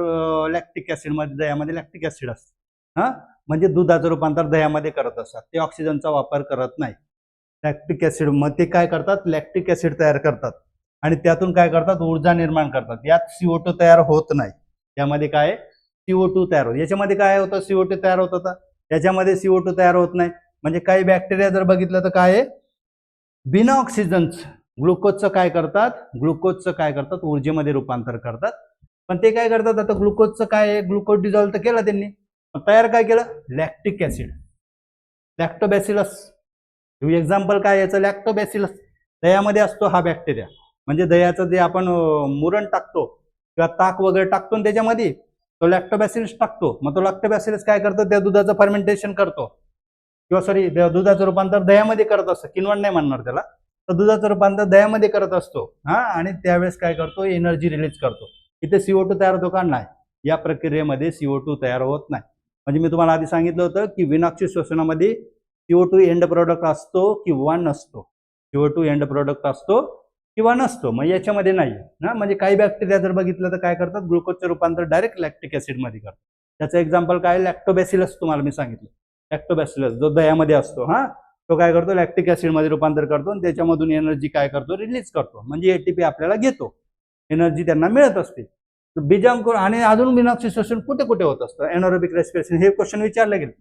लॅक्टिक ऍसिड मध्ये दह्यामध्ये लॅक्टिक ऍसिड असतं म्हणजे दुधाचं रूपांतर दह्यामध्ये करत असतात. ते ऑक्सिजनचा वापर करत नाही. लॅक्टिक ऍसिड मग ते काय करतात लॅक्टिक ऍसिड तयार करतात आणि त्यातून काय करतात ऊर्जा निर्माण करतात. यात CO2 तयार होत नाही. यामध्ये काय CO2 तयार होतं. याच्यामध्ये काय होतं CO2 तयार होत होता याच्यामध्ये CO2 तयार होत नाही. म्हणजे काही बॅक्टेरिया जर बघितलं तर काय बिना ऑक्सिजनचं ग्लुकोजचं काय करतात ऊर्जेमध्ये रूपांतर करतात. पण ते काय करतात आता ग्लुकोजचं काय ग्लुकोज डिझॉल्व तर केला त्यांनी तयार काय केलं लॅक्टिक ऍसिड लॅक्टोबॅसिलस. एक्झाम्पल काय याचं लॅक्टोबॅसिलस दह्यामध्ये असतो हा बॅक्टेरिया. म्हणजे दह्याचं जे आपण मुरण टाकतो किंवा ताक वगैरे टाकतो त्याच्यामध्ये तो लॅक्टोबॅसिलस टाकतो. मग तो लॅक्टोबॅसिलस काय करतो त्या दुधाचं फर्मेंटेशन करतो किंवा दुधाचं रूपांतर दह्यामध्ये करत असतो. किण्वन नाही म्हणणार त्याला. तर दुधाचं रूपांतर दह्यामध्ये करत असतो आणि त्यावेळेस काय करतो एनर्जी रिलीज करतो. इथे CO2 तयार होतो का नाही. या प्रक्रियेमध्ये CO2 तयार होत नाही. म्हणजे मी तुम्हाला आधी सांगितलं होतं की विनाक्षी श्वसनामध्ये CO2 एंड प्रोडक्ट असतो किंवा नसतो. CO2 एंड प्रोडक्ट असतो किंवा नसतो. मग याच्यामध्ये नाही म्हणजे काही बॅक्टेरिया जर बघितलं तर काय करतात ग्लुकोजचं रूपांतर डायरेक्ट लॅक्टिक ऍसिड मध्ये करतात. त्याचं एक्झाम्पल काय लॅक्टोबॅसिलस तुम्हाला मी सांगितलं. लॅक्टोबॅसिलस जो दह्यामध्ये असतो तो काय करतो लॅक्टिक ऍसिड मध्ये रूपांतर करतो आणि त्याच्यामधून एनर्जी काय करतो रिलीज करतो. म्हणजे ATP आपल्याला घेतो एनर्जी त्यांना मिळत असते. बीजांकुर आणि अजून विनाक्षी श्वसन कुठे कुठे होत असतं एनारोबिक रेस्पिरेशन हे क्वेश्चन विचारले गेले.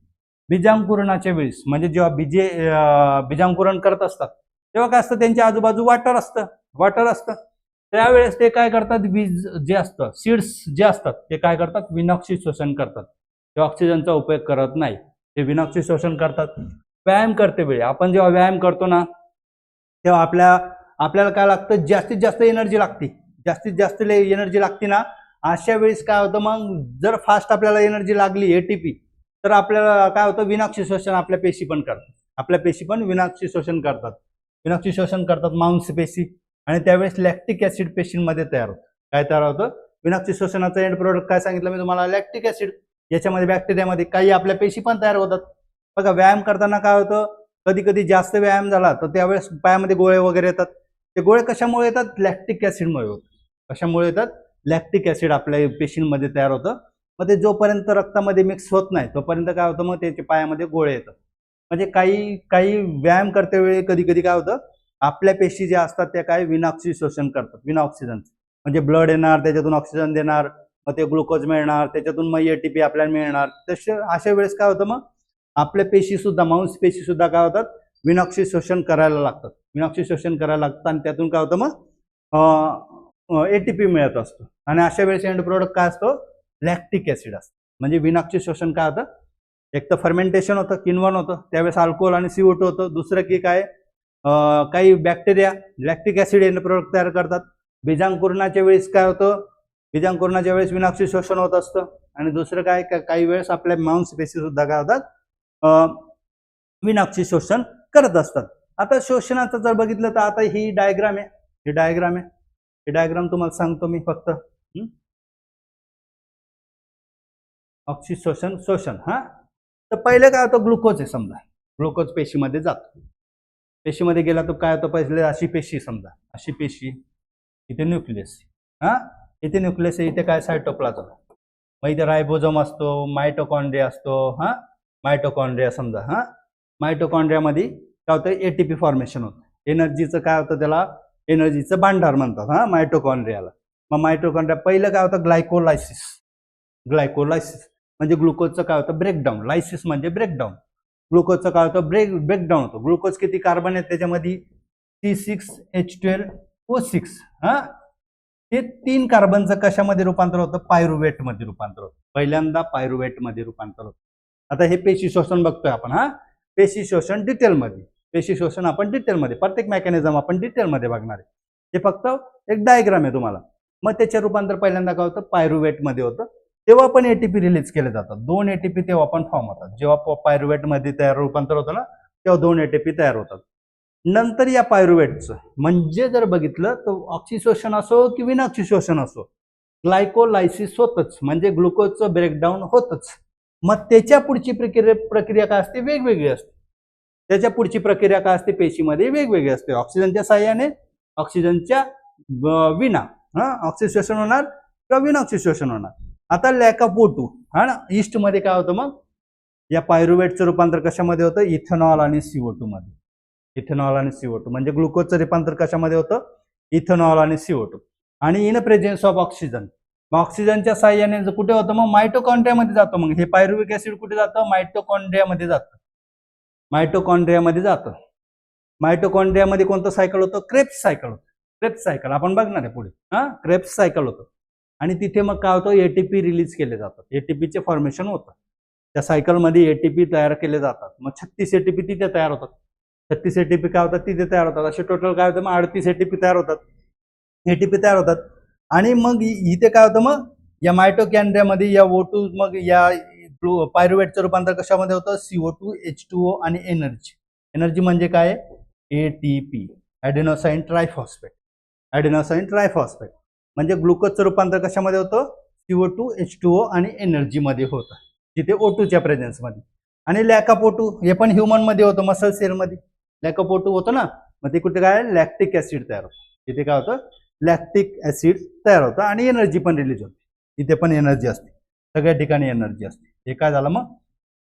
बीजांकुरणाच्या वेळेस म्हणजे जेव्हा बीजांकुरण करत असतात तेव्हा काय असतं त्यांच्या आजूबाजू वाटर असतं त्यावेळेस ते काय करतात, बीज जे असतं, सीड्स जे असतात ते काय करतात, विनॉक्सी शोषण करतात. ते ऑक्सिजनचा उपयोग करत नाही, ते विनॉक्सी शोषण करतात. व्यायाम करते वेळी आपण जेव्हा व्यायाम करतो ना, तेव्हा आपल्याला काय लागतं, जास्तीत जास्त एनर्जी लागते. जास्तीत जास्त एनर्जी लागते ना, अशा वेळेस काय होतं, मग जर फास्ट आपल्याला एनर्जी लागली एटीपी, तर आपल्याला काय होतं, विनॉक्सी शोषण आपल्या पेशी पण करतात. आपल्या पेशी पण विनॉक्सी शोषण करतात. विनॉक्सी शोषण करतात मांसपेशी, आणि त्यावेळेस लॅक्टिक ऍसिड पेशींमध्ये तयार होतं. काय तयार होतं, विनॉक्सी शोषणाचं एंड प्रोडक्ट काय सांगितलं मी तुम्हाला, लॅक्टिक ऍसिड. याच्यामध्ये बॅक्टेरियामध्ये काही आपल्या पेशी पण तयार होतात. बघा, व्यायाम करताना काय होतं, कधी कधी जास्त व्यायाम झाला तर त्यावेळेस पायामध्ये गोळे वगैरे येतात. ते गोळे कशामुळे येतात, लॅक्टिक ऍसिडमुळे होतात. कशामुळे येतात, लॅक्टिक ऍसिड आपल्या पेशींमध्ये तयार होतं. मग ते जोपर्यंत रक्तामध्ये मिक्स होत नाही तोपर्यंत काय होतं, मग त्याच्या पायामध्ये गोळे येतात. म्हणजे काही काही व्यायाम करते वेळी कधी कधी काय होतं, आपल्या पेशी ज्या असतात त्या काय विनॉक्सी शोषण करतात, विना ऑक्सिजन. म्हणजे ब्लड येणार, त्याच्यातून ऑक्सिजन देणार, मग ते ग्लुकोज मिळणार, त्याच्यातून मग एटीपी आपल्याला मिळणार. तसे अशा वेळेस काय होतं, मग आपल्या पेशी सुद्धा, मांसपेशी सुद्धा काय होतात, विनॉक्सी शोषण करायला लागतात. विनॉक्सी शोषण करायला लागतात आणि त्यातून काय होतं, मग एटीपी मिळत असतो. आणि अशा वेळेस एंड प्रोडक्ट काय असतो, लॅक्टिक ऍसिड असतं. म्हणजे विनॉक्सी शोषण काय होतं, एक तर फर्मेंटेशन होतं, किण्वन होतं, त्यावेळेस अल्कोहोल आणि CO2 होतं. दुसरं की काय, काही bacteria lactic acid end product तयार करतात. बीजांकुरणाच्या वेळेस काय होतं, बीजांकुरणाच्या वेळेस विनॉक्सी शोषण होत असतं. आणि दुसरं काय, काही वेळेस आपल्या मांसपेशी सुद्धा काय होतात, विनॉक्सी शोषण करत असतात. आता शोषणाचं जर बघितलं तर आता ही डायग्राम आहे, ही डायग्राम आहे. ही डायग्राम तुम्हाला सांगतो मी फक्त. ऑक्सिशोषण, शोषण. हा, तर पहिले काय होतं, ग्लुकोज आहे समजा, ग्लुकोज पेशीमध्ये जातो. पेशीमध्ये गेला तर काय होतं, पहिले अशी पेशी, समजा अशी पेशी, इथे न्यूक्लियस. हा, इथे न्यूक्लियस आहे, इथे काय सायटोप्लाझम, मग इथे रायबोझोम असतो, मायटोकॉन्ड्रिया असतो. हा, मायटोकॉन्ड्रिया समजा. हा, मायटोकॉन्ड्रियामध्ये काय होतं, एटीपी फॉर्मेशन होतं. एनर्जीचं काय होतं, त्याला एनर्जीचं भांडार म्हणतात. हा, मायटोकॉन्ड्रियाला. मग मायटोकॉन्ड्रिया पहिलं काय होतं, ग्लायकोलायसिस. ग्लायकोलायसिस म्हणजे ग्लुकोजचं काय होतं, ब्रेकडाऊन. लायसिस म्हणजे ब्रेकडाऊन. ग्लुकोजचं काय होतं, ब्रेकडाऊन होतं. ग्लुकोज किती कार्बन आहेत त्याच्यामध्ये, C6H12O6. हा, हे 3 कार्बनचं कशामध्ये रूपांतर होतं, पायरुवेट मध्ये रूपांतर होतं. पहिल्यांदा पायरुवेट मध्ये रूपांतर होतं. आता हे पेशी शोषण बघतोय आपण. हा, पेशी शोषण डिटेलमध्ये, पेशी शोषण आपण डिटेलमध्ये, प्रत्येक मेकॅनिझम आपण डिटेलमध्ये बघणार आहे. हे फक्त एक डायग्राम आहे तुम्हाला. मग त्याचे रूपांतर पहिल्यांदा काय होतं, पायरुवेट मध्ये होतं. तेव्हा पण एटीपी रिलीज केले जातात. 2 एटीपी तेव्हा पण फॉर्म होतात. जेव्हा पायरुवेट मध्ये तयार रूपांतर होतं ना, तेव्हा 2 एटीपी तयार होतात. नंतर या पायरुवेटचं म्हणजे जर बघितलं तर ऑक्सिशोषण असो की विनॉक्सी शोषण असो, ग्लायकोलायसिस होतच, म्हणजे ग्लुकोजचं ब्रेकडाऊन होतच. मग त्याच्या पुढची प्रक्रिया काय असते, वेगवेगळी असते. त्याच्या पुढची प्रक्रिया काय असते, पेशीमध्ये वेगवेगळी असते. ऑक्सिजनच्या साह्याने, ऑक्सिजनच्या विना. हा, ऑक्सिशोषण होणार किंवा विनॉक्सी शोषण होणार. आता लॅकापोटू, हा ना, ईस्ट मध्ये काय होतं, मग या पायरुवेटचं रूपांतर कशामध्ये होतं, इथेनॉल आणि CO2 मध्ये. इथेनॉल आणि CO2 म्हणजे ग्लुकोजचं रूपांतर कशामध्ये होतं, इथेनॉल आणि CO2. आणि इन प्रेझेन्स ऑफ ऑक्सिजन, मग ऑक्सिजनच्या साह्याने कुठे होतं, मग मायटोकॉन्ड्रियामध्ये जातं. मग हे पायरुविक ऍसिड कुठे जातं, मायटोकॉन्ड्रियामध्ये जातं. मायटोकॉन्ड्रियामध्ये जातं. मायटोकॉन्ड्रियामध्ये कोणतं सायकल होतं, क्रेब्स सायकल होतं. क्रेब्स सायकल आपण बघणार आहे पुढे. हा, क्रेब्स सायकल होतं. आणि तिथे मग काय होतं, एटीपी रिलीज केले जातात. एटीपीचे फॉर्मेशन होतं. त्या सायकलमध्ये एटीपी तयार केले जातात. मग 36 एटीपी तिथे तयार होतात. 36 एटीपी काय होतात, तिथे तयार होतात. असे टोटल काय होतं, मग 38 एटीपी तयार होतात. एटीपी तयार होतात. आणि मग इथे काय होतं, मग या मायटोकॉन्ड्रियामध्ये या O2, मग या पायरुवेटचं रूपांतर कशामध्ये होतं, CO2, H2O आणि एनर्जी. एनर्जी म्हणजे काय, एटीपी, ॲडेनोसाईन ट्रायफॉस्फेट. ॲडेनोसाईन ट्रायफॉस्फेट म्हणजे ग्लुकोजचं रूपांतर कशामध्ये होतं, CO2, H2O आणि एनर्जी मध्ये होतं, तिथे O2च्या प्रेझेन्समध्ये. आणि लॅकापोटू हे पण ह्युमन मध्ये होतं, मसल सेलमध्ये लॅकापोटू होतं ना. मग ते कुठे काय, लॅक्टिक ऍसिड तयार होतं. तिथे काय होतं, लॅक्टिक ऍसिड तयार होतं आणि एनर्जी पण रिलीज होते. इथे पण एनर्जी असते, सगळ्या ठिकाणी एनर्जी असते. हे काय झालं, मग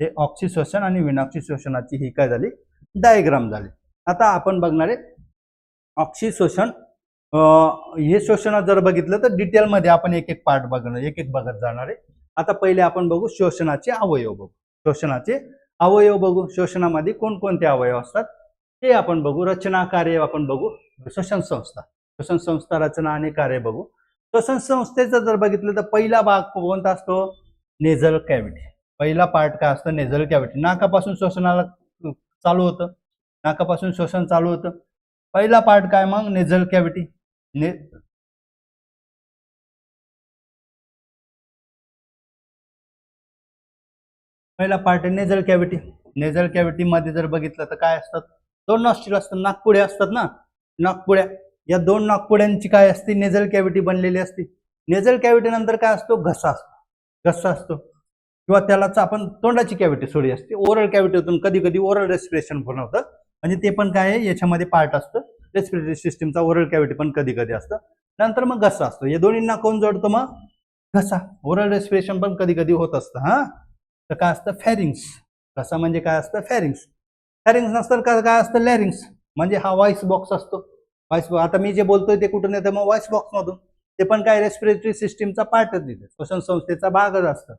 हे ऑक्सिशोषण आणि विनॉक्सी शोषणाची ही काय झाली, डायग्राम झाली. आता आपण बघणार आहे ऑक्सिशोषण. हे शोषण जर बघितलं तर डिटेलमध्ये आपण एक एक पार्ट बघणार, एक एक बघत जाणार आहे. आता पहिले आपण बघू शोषणाचे अवयव बघू. शोषणाचे अवयव बघू. शोषणामध्ये कोणकोणते अवयव असतात ते आपण बघू. रचना कार्य आपण बघू. श्वसन संस्था, श्वसन संस्था रचना आणि कार्य बघू. श्वसन संस्थेचं जर बघितलं तर पहिला भाग कोणता असतो? Nasal cavity. पहिला पार्ट काय असतं? Nasal cavity. नाकापासून श्वसनाला चालू होतं, नाकापासून श्वसन चालू होतं. पहिला पार्ट काय मग? Nasal cavity. पहिला पार्ट आहे नेझल कॅव्हिटी. नेझल कॅव्हिटी मध्ये जर बघितलं तर काय असतात? दोन नॉस्ट्रिल असतात, नाकपुड्या असतात ना, नाकपुड्या. या दोन नाकपुड्यांची काय असते? नेझल कॅव्हिटी बनलेली असते. नेझल कॅव्हिटी नंतर काय असतो? घसा असतो. घसा असतो किंवा त्यालाच आपण तोंडाची कॅव्हिटी सोडी असते. ओरल कॅव्हिटीतून कधी कधी ओरल रेस्पिरेशन पण होतं, म्हणजे ते पण काय आहे याच्यामध्ये पार्ट असतं. रेस्पिरेटरी सिस्टीमचा ओरल कॅव्हिटी पण कधी कधी असतं. नंतर मग घसा असतो. या दोन्हींना कोण जोडतो मग? घसा. ओरल रेस्पिरेशन पण कधी कधी होत असतं. हा, तर काय असतं? फॅरिंग्स. घसा म्हणजे काय असतं? फॅरिंग्स. फॅरिंग्स नसतं काय असतं? लॅरिंग्स. म्हणजे हा व्हॉइस बॉक्स असतो. Voice box. आता मी जे बोलतोय ते कुठून येतं? मग व्हॉइस बॉक्स मधून. ते पण काय रेस्पिरेटरी सिस्टीमचा पार्टच येते, श्वसन संस्थेचा भागच असतं.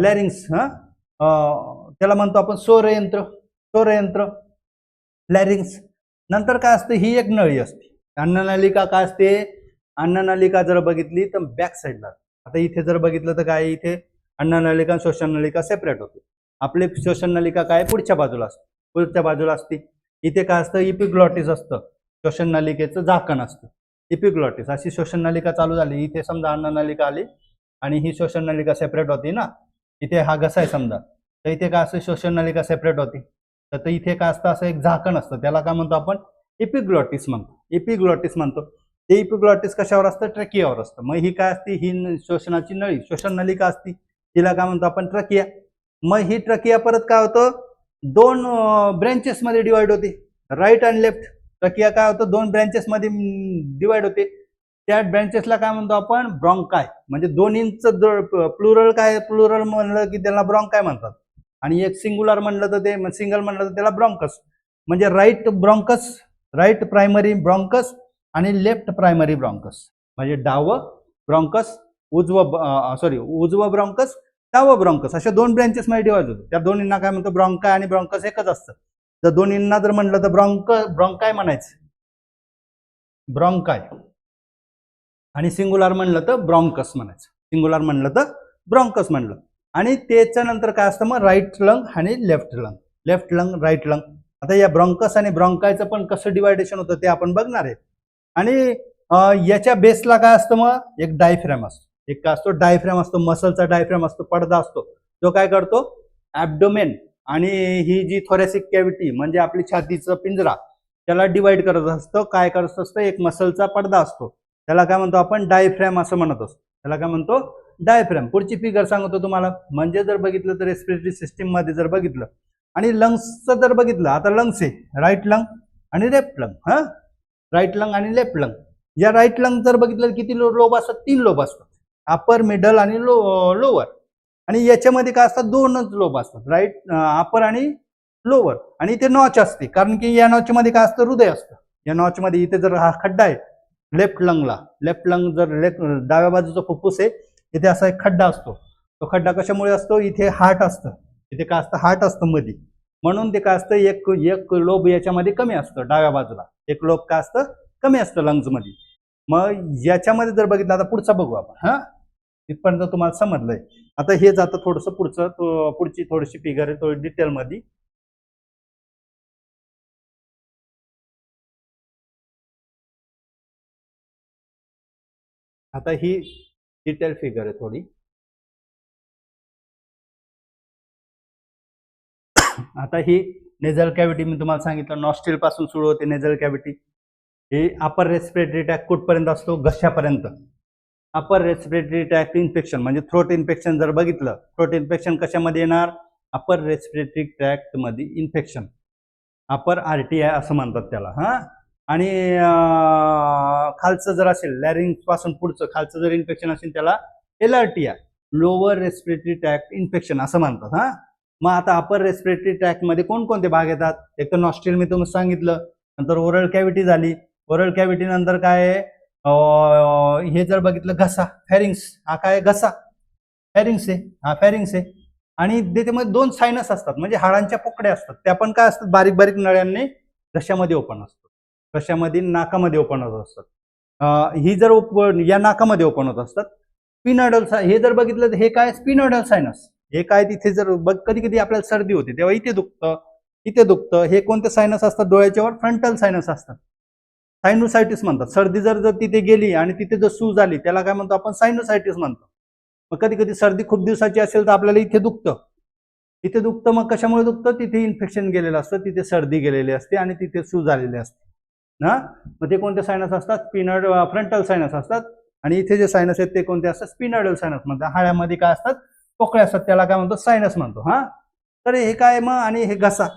लॅरिंग्स. त्याला म्हणतो आपण स्वरयंत्र. स्वरयंत्र, लॅरिंग्स. नंतर काय असतं? ही एक नळी असते, अन्ननलिका. काय असते? अन्ननलिका जर बघितली तर बॅक साईडला. आता इथे जर बघितलं तर काय? इथे अन्ननलिका श्वसन नलिका सेपरेट होते. आपली श्वसन नलिका काय? पुढच्या बाजूला असते, पुढच्या बाजूला असते. इथे काय असतं? इपिग्लॉटिस असतं, श्वसन नलिकेचं झाकण असतं. इपिग्लॉटिस. अशी श्वसन नलिका चालू झाली. इथे समजा अन्ननलिका आली आणि ही श्वसन नलिका सेपरेट होती ना. इथे हा घसा आहे समजा, तर इथे काय असतं? श्वसन नलिका सेपरेट होती. तर इथे काय असतं? असं एक झाकण असतं, त्याला काय म्हणतो आपण? इपिग्लॉटिस म्हणतो. इपिग्लॉटिस म्हणतो. ते इपिग्लॉटिस कशावर असतं? ट्रकियावर असतं. मग ही काय असते? ही श्वसनाची नळी, श्वसन नलिका असती, तिला काय म्हणतो आपण? ट्रकिया. मग ही ट्रकिया परत काय होतं? दोन ब्रँचेस मध्ये डिवाइड होते, राईट आणि लेफ्ट. ट्रकिया काय होतं? दोन ब्रँचेस मध्ये डिवाइड होते. त्या ब्रँचेसला काय म्हणतो आपण? ब्रॉन्काय. म्हणजे दोन्हींचं प्लुरल काय? प्लुरल म्हणलं की त्याला ब्रॉन्काय म्हणतात, आणि एक सिंग्युलर म्हणलं तर ते सिंगल म्हणलं तर त्याला ब्रॉन्कस. म्हणजे राईट ब्रॉन्कस, राईट प्रायमरी ब्रॉन्कस आणि लेफ्ट प्रायमरी ब्रॉन्कस. म्हणजे डावं ब्रॉन्कस, उजवं ब्रॉन्कस, डावं ब्रॉन्कस, अशा दोन ब्रँचेस मध्ये डिवाइड होतो. त्या दोन्हींना काय म्हणतो? ब्रॉन्काय आणि ब्रॉन्कस एकच असतं. तर दोन्हींना जर म्हणलं तर ब्रॉन्काय म्हणायचं, ब्रॉन्काय. आणि सिंग्युलर म्हणलं तर ब्रॉन्कस म्हणायचं, सिंग्युलर म्हणलं तर ब्रॉन्कस म्हणलं. आणि त्याच्यानंतर काय असतं मग? राईट लंग आणि left lung. Left lung, right lung. आता या ब्रॉन्कस आणि ब्रॉन्कायचं पण कसं डिवायडेशन होतं ते आपण बघणार आहे. आणि याच्या बेसला काय असतं मग? एक डायफ्रॅम असतो. एक काय असतो? डायफ्रॅम असतो, मसलचा डायफ्रॅम असतो, पडदा असतो. जो काय करतो? ॲब्डोमेन आणि ही जी थोरॅसिक कॅव्हिटी म्हणजे आपली छातीचं पिंजरा, त्याला डिवाइड करत असतं. काय करत असतं? एक मसलचा पडदा असतो, त्याला काय म्हणतो आपण? डायफ्रॅम असं म्हणत असतो. त्याला काय म्हणतो? डायफ्रॅम. पुढची फिगर सांगतो तुम्हाला. म्हणजे जर बघितलं तर रेस्पिरेटरी सिस्टीम मध्ये जर बघितलं आणि लंग्सचं जर बघितलं, आता लंग्स आहे राईट लंग आणि लेफ्ट लंग. राईट लंग आणि लेफ्ट लंग. या राईट लंग जर बघितलं किती लोब असतात? 3 लोब असतात, अपर, मिडल आणि लोअर. आणि याच्यामध्ये काय असतात? 2च लोब असतात, राईट अपर आणि लोअर. आणि इथे नॉच असते, कारण की या नॉच मध्ये काय असतं? हृदय असतं. या नॉच मध्ये इथे जर हा खड्डा आहे लेफ्ट लंगला, लेफ्ट लंग जर डाव्या बाजूचा फुफ्फुस आहे, इथे असा एक खड्डा असतो. तो खड्डा कशामुळे असतो? इथे हार्ट असतं, इथे काय असतं? हार्ट असतं मध्ये. म्हणून ते काय असतं? एक लोब याच्यामध्ये कमी असतं, डाव्या बाजूला एक लोब काय असतं? कमी असतं लंग्स मध्ये. मग याच्यामध्ये जर बघितलं, आता पुढचा बघू आपण. इथपर्यंत तुम्हाला समजलंय. आता हे जातं थोडंसं पुढची थोडीशी फिगर आहे थोडी डिटेल मध्ये. आता ही डिटेल फिगर आहे थोडी. आता ही नेझल कॅव्हिटी मी तुम्हाला सांगितलं, नॉस्ट्रिल पासून सुरू होते नेझल कॅव्हिटी. ही अपर रेस्पिरेटरी ट्रॅक्ट कुठपर्यंत असतो? घशापर्यंत. अपर रेस्पिरेटरी ट्रॅक्ट इन्फेक्शन म्हणजे थ्रोट इन्फेक्शन जर बघितलं, थ्रोट इन्फेक्शन कशामध्ये येणार? अपर रेस्पिरेटरी ट्रॅक्ट मध्ये इन्फेक्शन, अपर RTI असं म्हणतात त्याला. आणि खालचं जर असेल, लॅरिंग पासून पुढचं खालचं जर इन्फेक्शन असेल त्याला LRTI, lower respiratory tract infection असं म्हणतात. मग आता अपर रेस्पिरेटरी ट्रॅक्ट मध्ये कोणकोणते भाग येतात? एक तर नॉस्ट्रिल मी तुम्हाला सांगितलं, नंतर ओरल कॅव्हिटी झाली. ओरल कॅव्हिटी नंतर काय आहे? हे जर बघितलं घसा, फॅरिंग्स. हा काय? घसा, फॅरिंग्स आहे. हा फॅरिंग्स आहे. आणि त्याच्यामध्ये 2 सायनस असतात, म्हणजे हाडांच्या पोकड्या असतात. त्या पण काय असतात? बारीक बारीक नळ्यांनी घशामध्ये ओपन असतात, घशामध्ये नाकामध्ये ओपन होत असतात. ही जर या नाकामध्ये ओपन होत असतात. स्पिनॉइडल हे जर बघितलं तर हे काय स्पिनॉइडल सायनस. हे काय तिथे जर कधी कधी आपल्याला सर्दी होते तेव्हा इथे दुखतं, इथे दुखतं. हे कोणते सायनस असतात डोळ्याच्यावर? फ्रंटल सायनस असतात. सायनोसायटिस म्हणतात. सर्दी जर तिथे गेली आणि तिथे जर सूज आली त्याला काय म्हणतो आपण? सायनोसायटिस म्हणतो. मग कधी कधी सर्दी खूप दिवसाची असेल तर आपल्याला इथे दुखतं, इथे दुखतं. मग कशामुळे दुखतं? तिथे इन्फेक्शन गेलेलं असतं, तिथे सर्दी गेलेली असते आणि तिथे सूज आलेली असते ना. मग ते कोणते सायनस असतात? फ्रंटल सायनस असतात. आणि इथे जे सायनस आहेत ते कोणते असतात? स्पिनॉइडल सायनस म्हणतात. हाड्यामध्ये काय असतात? पोकळे असतात, त्याला काय म्हणतो? सायनस म्हणतो. हा, तर हे काय मग? आणि हे घसा.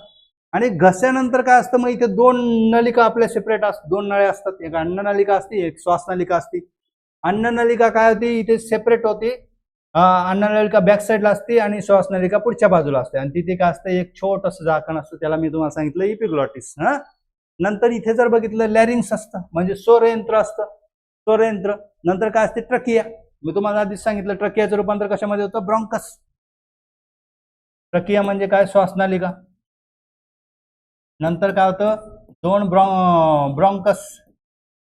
आणि घशानंतर काय असतं? मग इथे दोन नलिका आपल्या सेपरेट असतात, दोन नळ्या असतात. एक अन्ननलिका असते, एक श्वासनलिका असते. अन्ननलिका काय होती? इथे सेपरेट होते. अन्ननलिका बॅक साईडला असते आणि श्वासनलिका पुढच्या बाजूला असते. आणि तिथे काय असतं? एक छोटंसं झाकण असतं, त्याला मी तुम्हाला सांगितलं इपिग्लॉटिस. हा, नंतर इथे जर बघितलं लॅरिंग्स असतं, म्हणजे स्वरयंत्र असतं, स्वरयंत्र. नंतर काय असते? ट्रकिया. मी तुम्हाला आधीच सांगितलं ट्रकियाचं रूपांतर कशामध्ये होतं? ब्रॉन्कस. ट्रकिया म्हणजे काय? श्वासनलिका. नंतर काय होतं? दोन ब्रॉन्कस.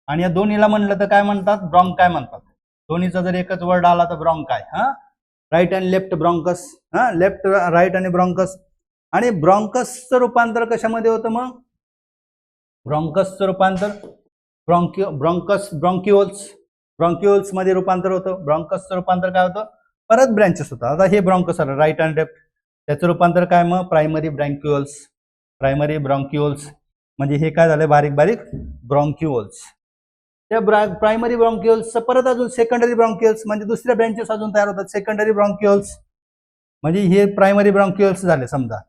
आणि या दोन्हीला म्हणलं तर काय म्हणतात? ब्रॉन्काय म्हणतात. दोन्हीचा जर एकच वर्ड आला तर ब्रॉन्काय. हा, राईट आणि लेफ्ट ब्रॉन्कस. हा, लेफ्ट राईट आणि ब्रॉन्कस. आणि ब्रॉन्कसचं रूपांतर कशामध्ये होतं मग? ब्रॉन्कसचं रूपांतर ब्रॉन्क्युल्स मध्ये रूपांतर होतं. ब्रॉन्कसचं रूपांतर काय होतं? परत ब्रँचेस होतं. आता हे ब्रॉन्कस आलं राईट आणि लेफ्ट, त्याचं रूपांतर काय मग? प्रायमरी ब्रँक्युल्स. प्रायमरी ब्रॉन्क्युल्स म्हणजे हे काय झालं? बारीक बारीक ब्रॉन्क्युल्स. त्या प्रायमरी ब्रॉन्क्युल्सचं परत अजून सेकंडरी ब्रॉन्क्युल्स म्हणजे दुसऱ्या ब्रँचेस अजून तयार होतात. सेकंडरी ब्रॉन्क्युल्स म्हणजे हे प्रायमरी ब्रॉन्क्युल्स झाले. समजा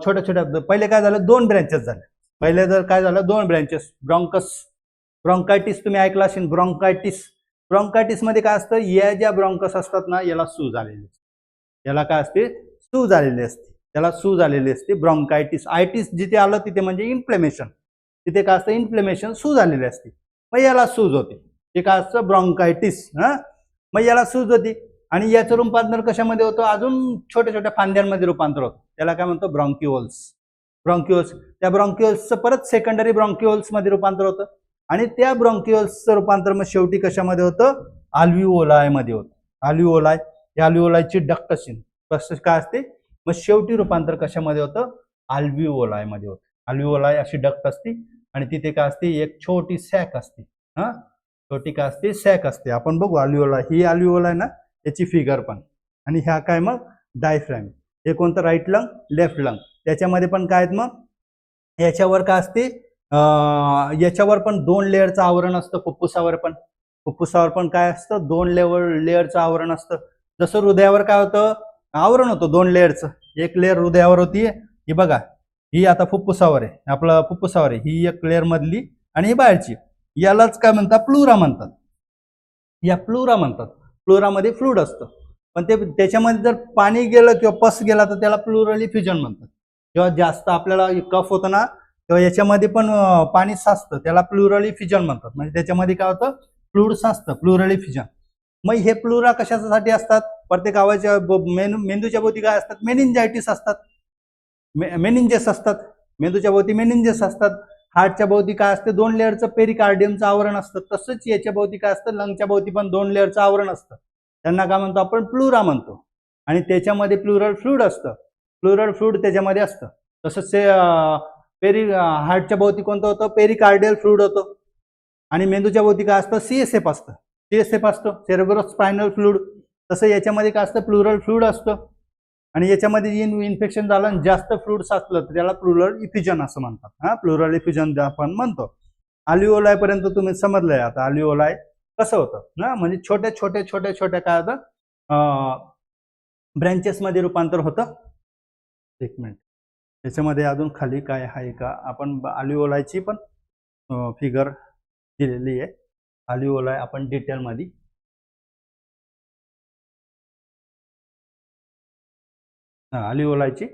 छोट्या छोट्या, पहिले काय झालं? दोन ब्रँचेस झाले. पहिले जर काय झालं? दोन ब्रँचेस. ब्रॉन्कायटिस तुम्ही ऐकला असेल. ब्रॉन्कायटिस मध्ये काय असतं? या ज्या ब्रॉन्कस असतात ना, याला सूज आलेली असते. याला काय असते? सूज आलेली असते. त्याला सूज आलेली असते. ब्रॉन्कायटिस. आयटिस जिथे आलं तिथे म्हणजे इन्फ्लेमेशन. तिथे काय असतं? इन्फ्लेमेशन, सूज आलेली असते. मग याला सूज होते. ते काय असतं? ब्रॉन्कायटिस. हा, मग याला सूज होती. आणि याचं रूपांतर कशामध्ये होतं? अजून छोट्या छोट्या फांद्यांमध्ये रूपांतर होतं. त्याला काय म्हणतो? ब्रॉन्क्युल्स. त्या ब्रॉन्क्युल्सचं परत सेकंडरी ब्रॉन्क्युल्स मध्ये रूपांतर होतं. आणि त्या ब्रॉन्क्युल्सचं रूपांतर मग शेवटी कशामध्ये होतं? अल्व्हिओलाय मध्ये होतं. अल्व्हिओलाय, या अल्व्हिओलायची डक्टसिन कसं काय असते? मग शेवटी रूपांतर कशामध्ये होतं? अल्व्हिओलाय मध्ये होतं. अल्व्हिओलाय अशी डक्ट असते आणि तिथे काय असते? एक छोटी सॅक असते. हा, छोटी काय असते? सॅक असते. आपण बघू अल्व्हिओलाय. ही अल्व्हिओलाय ना, याची फिगर पण. आणि ह्या काय मग? डायफ्रॅम. हे कोणतं? Right lung, left lung. त्याच्यामध्ये पण काय आहेत मग? याच्यावर काय असते? याच्यावर पण दोन लेअरचं आवरण असतं. फुफ्फुसावर पण काय असतं? दोन लेअरचं आवरण असतं. जसं हृदयावर काय होतं? आवरण होतं दोन लेअरचं. एक लेअर हृदयावर होती, ही बघा, ही आता फुफ्फुसावर आहे, आपलं फुफ्फुसावर आहे, ही एक लेअर मधली आणि ही बाहेरची. यालाच काय म्हणतात? प्लुरा म्हणतात. या प्लुरा म्हणतात. प्लुरामध्ये फ्लूइड असतं. पण ते त्याच्यामध्ये जर पाणी गेलं किंवा पस गेला तर त्याला प्लुरल इफ्युजन म्हणतात. जेव्हा जास्त आपल्याला कफ होतं ना, तेव्हा याच्यामध्ये पण पाणी साचतं, त्याला प्लुरल इफ्युजन म्हणतात. म्हणजे त्याच्यामध्ये काय होतं? फ्लूइड साचतं, प्लुरल इफ्युजन. मग हे प्लुरा कशासाठी असतात? प्रत्येक आवाच्या मेंदूच्या भोवती काय असतात? मेनिंजायटिस असतात, मेनिंजेस असतात. मेंदूच्या भोवती मेनिंजेस असतात. हार्टच्या भोवती काय असते? दोन लेअरचं पेरिकार्डियमचं आवरण असतं. तसंच याच्या भोवती काय असतं? लंगच्या भोवती पण दोन लेअरचं आवरण असतं. त्यांना काय म्हणतो आपण? प्लुरा म्हणतो. आणि त्याच्यामध्ये प्लुरल फ्लूइड असतं. प्लुरल फ्लूइड त्याच्यामध्ये असतं. तसंच ते हार्टच्या भोवती कोणतं होतं? पेरिकार्डियल फ्लूइड होतं. आणि मेंदूच्या भोवती काय असतं? सीएसएफ असतं. सीएसएफ असतं, सेरेब्रोस्पायनल फ्लूइड. तसं याच्यामध्ये काय असतं? प्लुरल फ्लूइड असतं. आणि याच्यामध्ये इन्फेक्शन झालं आणि जास्त फ्लूइड साचलं तर त्याला प्लुरल इफ्युजन असं म्हणतात. हा, प्लुरल इफ्युजन आपण म्हणतो. अल्व्हिओलाय पर्यंत तुम्ही समजलंय. आता अल्व्हिओलाय कसं होतं ना, म्हणजे छोट्या काय होतं? ब्रँचेस मध्ये रूपांतर होतं. एक मिनिट, त्याच्यामध्ये अजून खाली काय आहे का? आपण अल्व्हिओलायची पण फिगर दिलेली आहे. अल्व्हिओलाय आपण डिटेल मध्ये अल्व्हिओलायची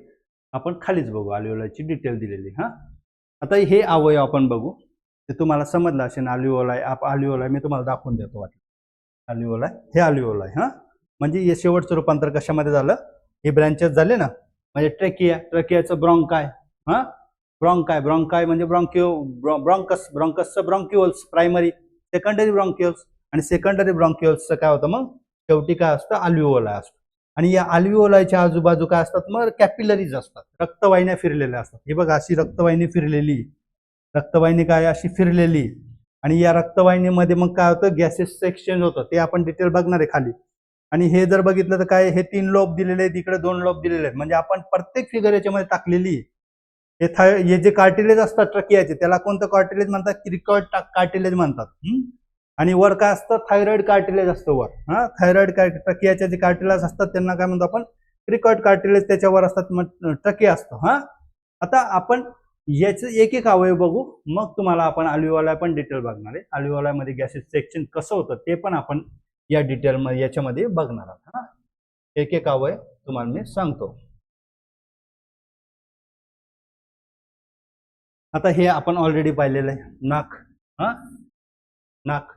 आपण खालीच बघू. अल्व्हिओलायची डिटेल दिलेली. हा, आता हे अवयव आपण बघू. ते तुम्हाला समजलं असेल. अल्व्हिओलाय मी तुम्हाला दाखवून देतो वाटलं. अल्व्हिओलाय, हे अल्व्हिओलाय. हा, म्हणजे हे शेवटचं रूपांतर कशामध्ये झालं? हे ब्रँचेस झाले ना, म्हणजे ट्रेकियाचं ब्रॉन्काय. हा, ब्रॉन्काय म्हणजे ब्रॉन्कसचं ब्रॉन्क्युल्स प्रायमरी. सेकंडरी ब्रॉन्क्युल्स. आणि सेकंडरी ब्रॉन्क्युल्सचं काय होतं मग शेवटी काय असतं अल्व्हिओलाई असतं. आणि या अल्व्हिओलायच्या आजूबाजू काय असतात मग कॅपिलरीज असतात, रक्तवाहिन्या फिरलेल्या असतात. हे बघा अशी रक्तवाहिनी फिरलेली, रक्तवाहिनी काय अशी फिरलेली. आणि या रक्तवाहिनीमध्ये मग काय होतं गॅसेसचं एक्सचेंज होतं, ते आपण डिटेल बघणार आहे खाली. आणि हे जर बघितलं तर काय हे 3 लोब दिलेले आहेत, इकडे 2 लोब दिलेले आहेत. म्हणजे आपण प्रत्येक फिगर याच्यामध्ये टाकलेली आहे. हे जे कार्टिलेज असतात ट्रकियाचे त्याला कोणतं कार्टिलेज म्हणतात, क्रिकॉइड कार्टिलेज म्हणतात. आणि वर काय असतं थायरॉइड कार्टिलेज असतं वर. थायरॉइड ट्रकियाचे जे कार्टिलेज असतात त्यांना काय म्हणतो आपण क्रिकॉइड कार्टिलेज, त्याच्यावर असतात ट्रकिया असतं. आता आपण याचं एक एक अवयव बघू, मग तुम्हाला आपण अल्व्हिओलाई पण डिटेल बघणार आहे. अल्व्हिओलाई मध्ये गॅसेसचं एक्सचेंज कसं होतं ते पण आपण या डिटेल मध्ये याच्यामध्ये बघणार आहोत. एक एक अवयव तुम्हाला मी सांगतो. आता हे आपण ऑलरेडी पाहिलेलं आहे, नाक. नाक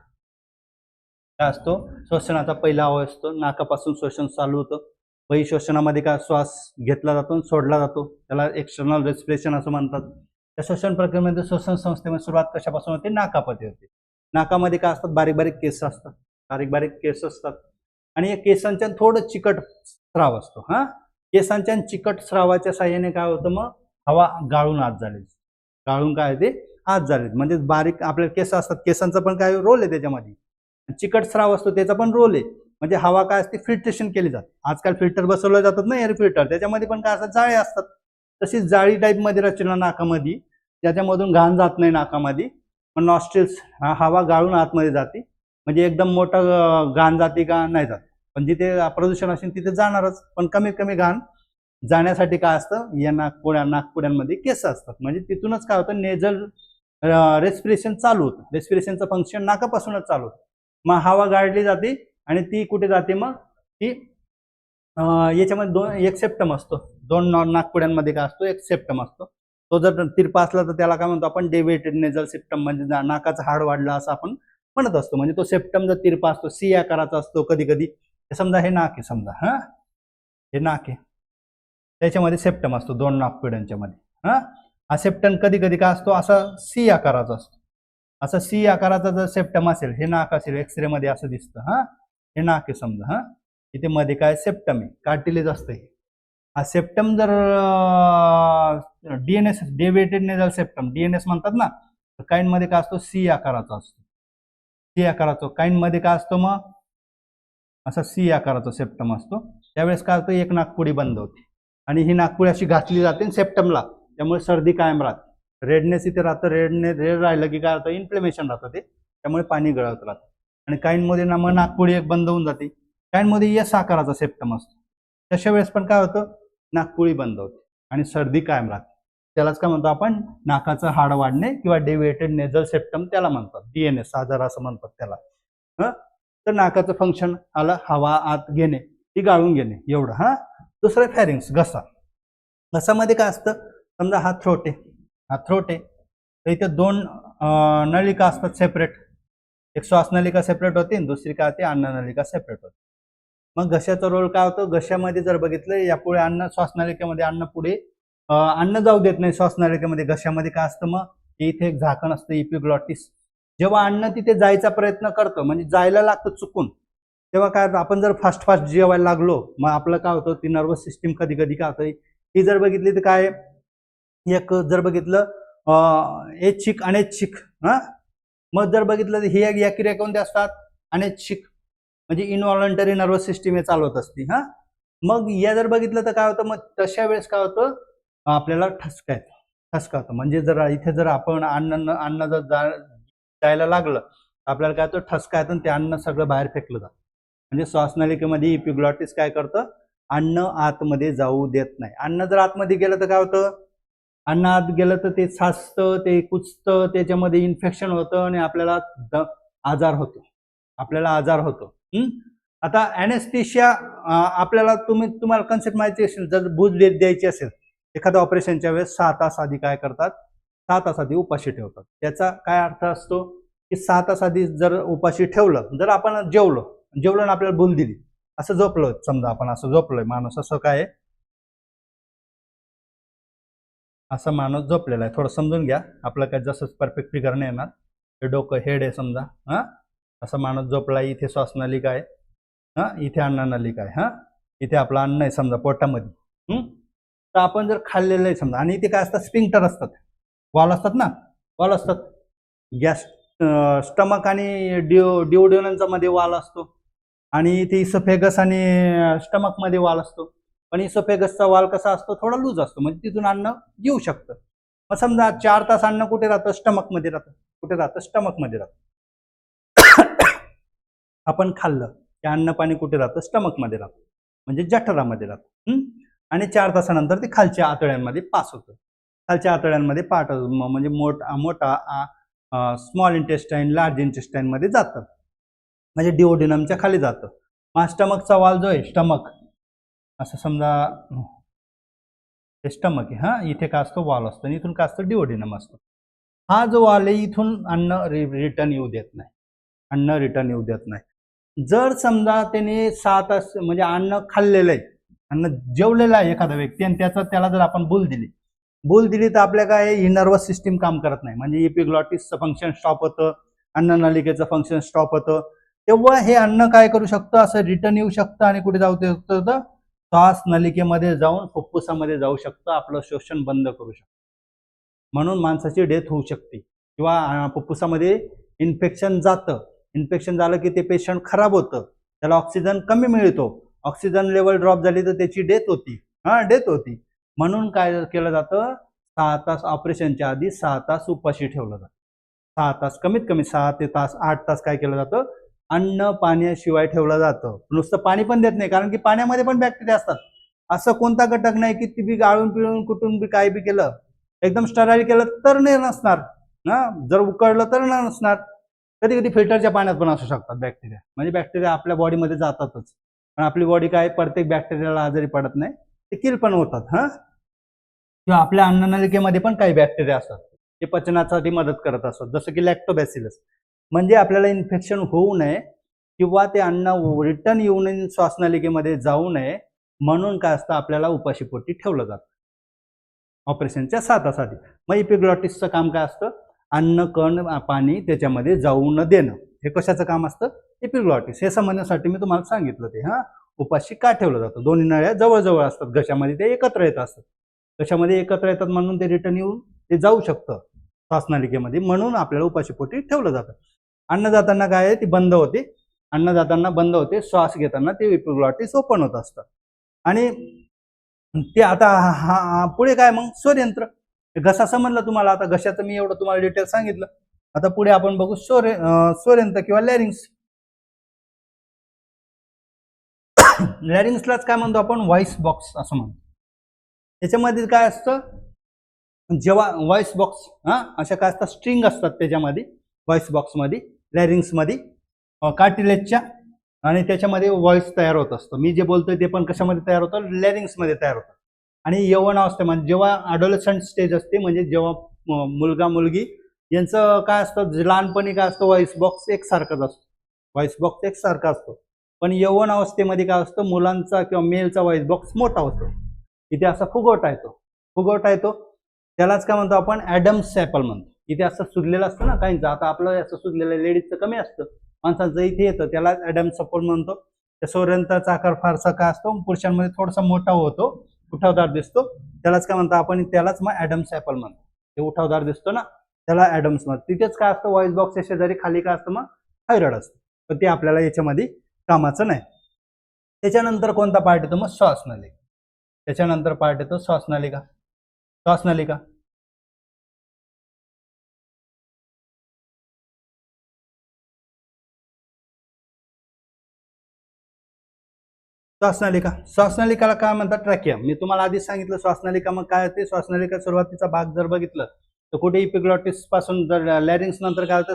काय असतो श्वसनाचा पहिला अवयव असतो. नाकापासून श्वसन चालू होतं. बहिःश्वसनामध्ये काय श्वास घेतला जातो सोडला जातो, त्याला एक्सटर्नल रेस्पिरेशन असं म्हणतात. त्या श्वसन प्रक्रियेमध्ये श्वसन संस्थेमध्ये सुरुवात कशापासून होते, नाकापासून होते. नाकामध्ये काय असतात बारीक बारीक केस असतात, बारीक बारीक केस असतात. आणि या केसांच्या थोडं चिकट स्राव असतो. केसांच्या चिकट स्रावाच्या साह्याने काय होतं मग हवा गाळून आत झाली, गाळून काय ते आत झाले. म्हणजे बारीक आपल्या केस असतात, केसांचा पण काय रोल आहे त्याच्यामध्ये. चिकट स्राव असतो त्याचा पण रोल आहे. म्हणजे हवा काय असते फिल्ट्रेशन केली जाते. आजकाल फिल्टर बसवले जातात ना एअर फिल्टर, त्याच्यामध्ये पण काय असतात जाळे असतात. तशीच जाळी टाईप मध्ये रचना नाकामध्ये, त्याच्यामधून घाण जात नाही नाकामध्ये. पण नॉस्ट्रिल्स हवा गाळून आतमध्ये जाते. म्हणजे एकदम मोठं घाण जाते का नाही जात, पण जिथे प्रदूषण असेल तिथे जाणारच. पण कमीत कमी घाण जाण्यासाठी काय असतं या नाकपुड्यांमध्ये केस असतात. म्हणजे तिथूनच काय होतं नेझल रेस्पिरेशन चालू होतं. रेस्पिरेशनचं फंक्शन नाकापासूनच चालू होतं. मग हवा गाळली जाते आणि ती कुठे जाते मग ती याच्यामध्ये एक सेप्टम असतो. 2 नाकपुड्यांमध्ये काय असतो एक सेप्टम असतो. तो जर तिरपा असला तर त्याला काय म्हणतो आपण डेव्हिएटेड नेझल सेप्टम, म्हणजे नाकाचं हाड वाढलं असं आपण म्हणत असतो. म्हणजे तो सेप्टम जर तिरपा असतो सी आकाराचा असतो कधी कधी. समजा हे नाक आहे, समजा हे नाक आहे, त्याच्यामध्ये सेप्टम असतो 2 नाकपुड्यांच्या मध्ये. हा सेप्टम कधी कधी काय असतो असा सी आकाराचा असतो. असं सी आकाराचा जर सेप्टम असेल, हे नाक असेल, एक्सरे मध्ये असं दिसतं. हे नाक आहे समजा. इथे मध्ये काय सेप्टम आहे, कार्टिलेज असतं. हा सेप्टम जर डीएनएस डेव्हिएटेड नेझल सेप्टम डीएनएस म्हणतात ना, तर काइन मध्ये काय असतो सी आकाराचा असतो. सी आकाराचा काइन मध्ये काय असतो मग असा सी आकाराचा सेप्टम असतो. त्यावेळेस काय होतं एक नाकपुडी बंद होते आणि ही नाकपुडी अशी घातली जाते सेप्टमला, त्यामुळे सर्दी कायम राहते. रेडनेस इथे राहतं, रेड राहिलं की काय होतं इन्फ्लेमेशन राहतं ते, त्यामुळे पाणी गळत राहतं. आणि काहींमध्ये ना मग नाकपुडी एक बंद होऊन जाते. काहींमध्ये यस आकाराचा सेप्टम असतो, तशा वेळेस पण काय होतं नाकपुडी बंद होते आणि सर्दी कायम राहते. त्यालाच काय म्हणतो आपण नाकाचं हाड वाढणे किंवा डेव्हिएटेड नेझल सेप्टम त्याला म्हणतात, डीएनएस आजार असं म्हणतात त्याला. तर नाकाचं फंक्शन आलं हवा आत घेणे, ती गाळून घेणे एवढं. दुसरं फॅरिंग्स, घसा. घसामध्ये काय असतं, समजा हा थ्रोट आहे, हा थ्रोट आहे, तर इथे 2 नलिका असतात सेपरेट. एक श्वासनलिका सेपरेट होती, दुसरी काय होती अन्ननलिका सेपरेट होती. मग घशाचा रोल काय होतो, घशामध्ये जर बघितलं यापुढे अन्न श्वासनलिकेमध्ये अन्न पुढे अन्न जाऊ देत नाही श्वासनलिकेमध्ये. घशामध्ये काय असतं मग इथे एक झाकण असतं इपिग्लॉटिस. जेव्हा अन्न तिथे जायचा प्रयत्न करतो, म्हणजे जायला लागतं चुकून, तेव्हा काय आपण जर फास्ट जेवायला लागलो मग आपलं काय होतं ती नर्वस सिस्टीम कधी कधी काय होतं ही जर बघितली तर काय एक जर बघितलं ऐच्छिक अनैच्छिक. मग जर बघितलं तर ही या क्रिया कोणत्या असतात अनैच्छिक, म्हणजे इनव्हॉलंटरी नर्वस सिस्टीम हे चालवत असते. मग या जर बघितलं तर काय होतं मग तशा वेळेस काय होतं आपल्याला ठसका येतो, ठसका होतं. म्हणजे जर इथे जर आपण अन्न जर जायला लागलं तर आपल्याला काय होतं ठसका येतं, ते अन्न सगळं बाहेर फेकलं जातं. म्हणजे श्वासनलिकेमध्ये इपिग्लॉटिस काय करतं अन्न आतमध्ये जाऊ देत नाही. अन्न जर आतमध्ये गेलं तर काय होतं, अन्न आत गेलं तर ते साचतं, ते कुचतं, त्याच्यामध्ये इन्फेक्शन होतं आणि आपल्याला आजार होतो, आजार होतो. आता ॲनेस्थेशिया आपल्याला तुम्हाला कन्सेप्ट माहिती असेल, जर भूज द्यायची असेल एखाद्या ऑपरेशनच्या वेळेस 6 तास आधी काय करतात 6 तास आधी उपाशी ठेवतात. त्याचा काय अर्थ असतो की 6 तास आधी जर उपाशी ठेवलं, जर आपण जेवलो आणि आपल्याला भूल दिली, असं झोपलो, समजा आपण असं झोपलोय माणूस, असं काय असं माणूस झोपलेला आहे, थोडं समजून घ्या, आपलं काय जसं परफेक्ट फिगर नाही येणार, हे डोकं हेड आहे समजा, हा असं माणूस झोपला, इथे श्वासनलिका आहे, हा इथे अन्ननलिका आहे, हा इथे आपलं अन्न आहे समजा पोटामध्ये. तर आपण जर खाल्लेलं आहे समजा, आणि इथे काय असतात, स्पिंक्टर असतात, वॉल असतात ना, वॉल असतात, गॅस स्टमक आणि डिओडिनमचा मध्ये वाल असतो, आणि इथे इसोफेगस आणि स्टमक मध्ये वाल असतो. पण इसोफेगसचा वाल कसा असतो, थोडा लूज असतो, म्हणजे तिथून अन्न येऊ शकतं. मग समजा 4 तास अन्न कुठे राहतं, स्टमक मध्ये राहतं. कुठे राहतं, स्टमक मध्ये राहतं. आपण खाल्लं की अन्न पाणी कुठे राहतं, स्टमक मध्ये राहतं, म्हणजे जठरामध्ये राहतं. आणि 4 तासानंतर ते खालच्या आतड्यांमध्ये पास होतं. खालच्या आतड्यांमध्ये पाठ म्हणजे मोठा स्मॉल इंटेस्टाईन, लार्ज इंटेस्टाईन मध्ये जातं, म्हणजे डिओडिनमच्या खाली जातं. मग स्टमकचा वाल जो आहे, स्टमक असं समजा हे स्टमक आहे, हा इथे काय असतो, वाल असतो, आणि इथून काय असतं, डिओडिनम असतो. हा जो वाल आहे, इथून अन्न रिटर्न येऊ देत नाही, अन्न रिटर्न येऊ देत नाही. जर समजा त्याने 6 तास म्हणजे अन्न खाल्लेलं आहे, अन्न जेवलेलं आहे एखादा व्यक्ती, आणि त्याला जर आपण भूल दिली तर आपल्या काय, ही नर्वस सिस्टीम काम करत नाही, म्हणजे एपिग्लॉटिसचं फंक्शन स्टॉप होतं, अन्ननलिकेचं फंक्शन स्टॉप होतं. तेव्हा हे अन्न काय करू शकतं, असं रिटर्न येऊ शकतं, आणि कुठे जाऊ शकतं, श्वास नलिकेमध्ये जाऊन फुफ्फुसामध्ये जाऊ शकतं, आपलं शोषण बंद करू शकतं. म्हणून माणसाची डेथ होऊ शकते, किंवा फुफ्फुसामध्ये इन्फेक्शन जातं. इन्फेक्शन झालं की ते पेशंट खराब होतं, त्याला ऑक्सिजन कमी मिळतो, ऑक्सिजन लेवल ड्रॉप झाली तर त्याची डेथ होती, डेथ होती. म्हणून काय केलं जातं, 6 तास ऑपरेशनच्या आधी 6 तास उपाशी ठेवलं जातं. 6 तास, कमीत कमी 6 ते 8 तास काय केलं जातं, अन्न पाण्याशिवाय ठेवलं जातं. नुसतं पाणी पण देत नाही, कारण की पाण्यामध्ये पण बॅक्टेरिया असतात. असं कोणता घटक नाही की ती बी गाळून पिळून कुठून बी काय बी केलं, एकदम स्टराईल केलं तर नाही नसणार, जर उकळलं तर नाही नसणार. कधी कधी फिल्टरच्या पाण्यात पण असू शकतात बॅक्टेरिया, म्हणजे बॅक्टेरिया आपल्या बॉडीमध्ये जातातच, पण आपली बॉडी काय प्रत्येक बॅक्टेरियाला आजारी पडत नाही, ते किल पण होतात. किंवा आपल्या अन्ननलिकेमध्ये पण काही बॅक्टेरिया असतात, ते पचनासाठी मदत करत असतात, जसं की लॅक्टोबॅसिलस. म्हणजे आपल्याला इन्फेक्शन होऊ नये, किंवा ते अन्न रिटर्न येऊन श्वासनलिकेमध्ये जाऊ नये, म्हणून काय असतं, आपल्याला उपाशीपोटी ठेवलं जातं ऑपरेशनच्या 6 तासासाठी. मग इपिग्लॉटिसचं काम काय असतं, अन्न कण पाणी त्याच्यामध्ये जाऊ न देणं. हे कशाचं काम असतं, इपिग्लॉटिस. हे समजण्यासाठी मी तुम्हाला सांगितलं ते. उपाशी का ठेवलं जातं, दोन्ही नळ्या जवळजवळ असतात घशामध्ये, ते एकत्र येत असतात, घशामध्ये एकत्र येतात, म्हणून ते रिटर्न येऊन ते जाऊ शकतं श्वासनलिकेमध्ये, म्हणून आपल्याला उपाशीपोटी ठेवलं जातं. अन्न जाताना काय आहे, ती बंद होते, अन्न जाताना बंद होते, श्वास घेताना ते इपिग्लॉटिस ओपन होत असतं. आणि ते आता पुढे काय, मग स्वरयंत्र. घसा समजलं तुम्हाला, आता घशाचं मी एवढं तुम्हाला डिटेल सांगितलं. आता पुढे आपण बघू स्वरयंत्र किंवा लॅरिंग्स. लॅरिंग्सलाच काय म्हणतो आपण, व्हॉइस बॉक्स असं म्हणतो. त्याच्यामध्ये काय असतं, जेव्हा व्हॉइस बॉक्स, अशा काय असतात, स्ट्रिंग असतात त्याच्यामध्ये, व्हॉइस बॉक्समध्ये, लॅरिंग्समध्ये, कार्टिलेजच्या, आणि त्याच्यामध्ये व्हॉइस तयार होत असतो. मी जे बोलतोय ते पण कशामध्ये तयार होतं, लॅरिंग्समध्ये तयार होतं. आणि यौवनावस्था म्हणजे जेव्हा अडोलेसंट स्टेज असते, म्हणजे जेव्हा मुलगा मुलगी यांचं काय असतं, लहानपणी काय असतं, व्हॉइस बॉक्स एकसारखाच असतो, व्हॉइस बॉक्स एकसारखा असतो. पण यौवन अवस्थेमध्ये काय असतं, मुलांचा किंवा मेलचा व्हॉइस बॉक्स मोठा असतो, इथे असा फुगवटा येतो, त्यालाच काय म्हणतो आपण, ॲडम्स ॲपल म्हणतो. इथे असं सुजलेलं असतं ना काहींचं, आता आपलं असं सुजलेलं लेडीजचं कमी असतं, माणसाचं इथे येतं, त्याला ॲडम्स ॲपल म्हणतो. त्या स्वरयंत्राचा आकार फारसा काय असतो, पुरुषांमध्ये थोडासा मोठा होतो, उठावदार दिसतो, त्यालाच काय म्हणतो आपण, त्यालाच मग ॲडम्स ॲपल म्हणतो. ते उठावदार दिसतो ना, त्याला ॲडम्स म्हणतो. तिथेच काय असतं, व्हॉइस बॉक्सच्या शेजारी खाली काय असतं, मग थायरॉइड असतं, तर ते आपल्याला याच्यामध्ये कामाचं नाही. त्याच्यानंतर कोणता पार्ट येतो, मग श्वासनलिका. त्याच्यानंतर पार्ट येतो श्वासनलिका. श्वासनलिका श्वासनलिकाला काय म्हणतात, ट्रॅकियम. मी तुम्हाला आधीच सांगितलं श्वासनलिका मग काय होते. श्वासनलिका सुरुवातीचा भाग जर बघितलं तर कुठे इपिग्लॉटिस पासून जर लॅरिंग्स नंतर काय होतं,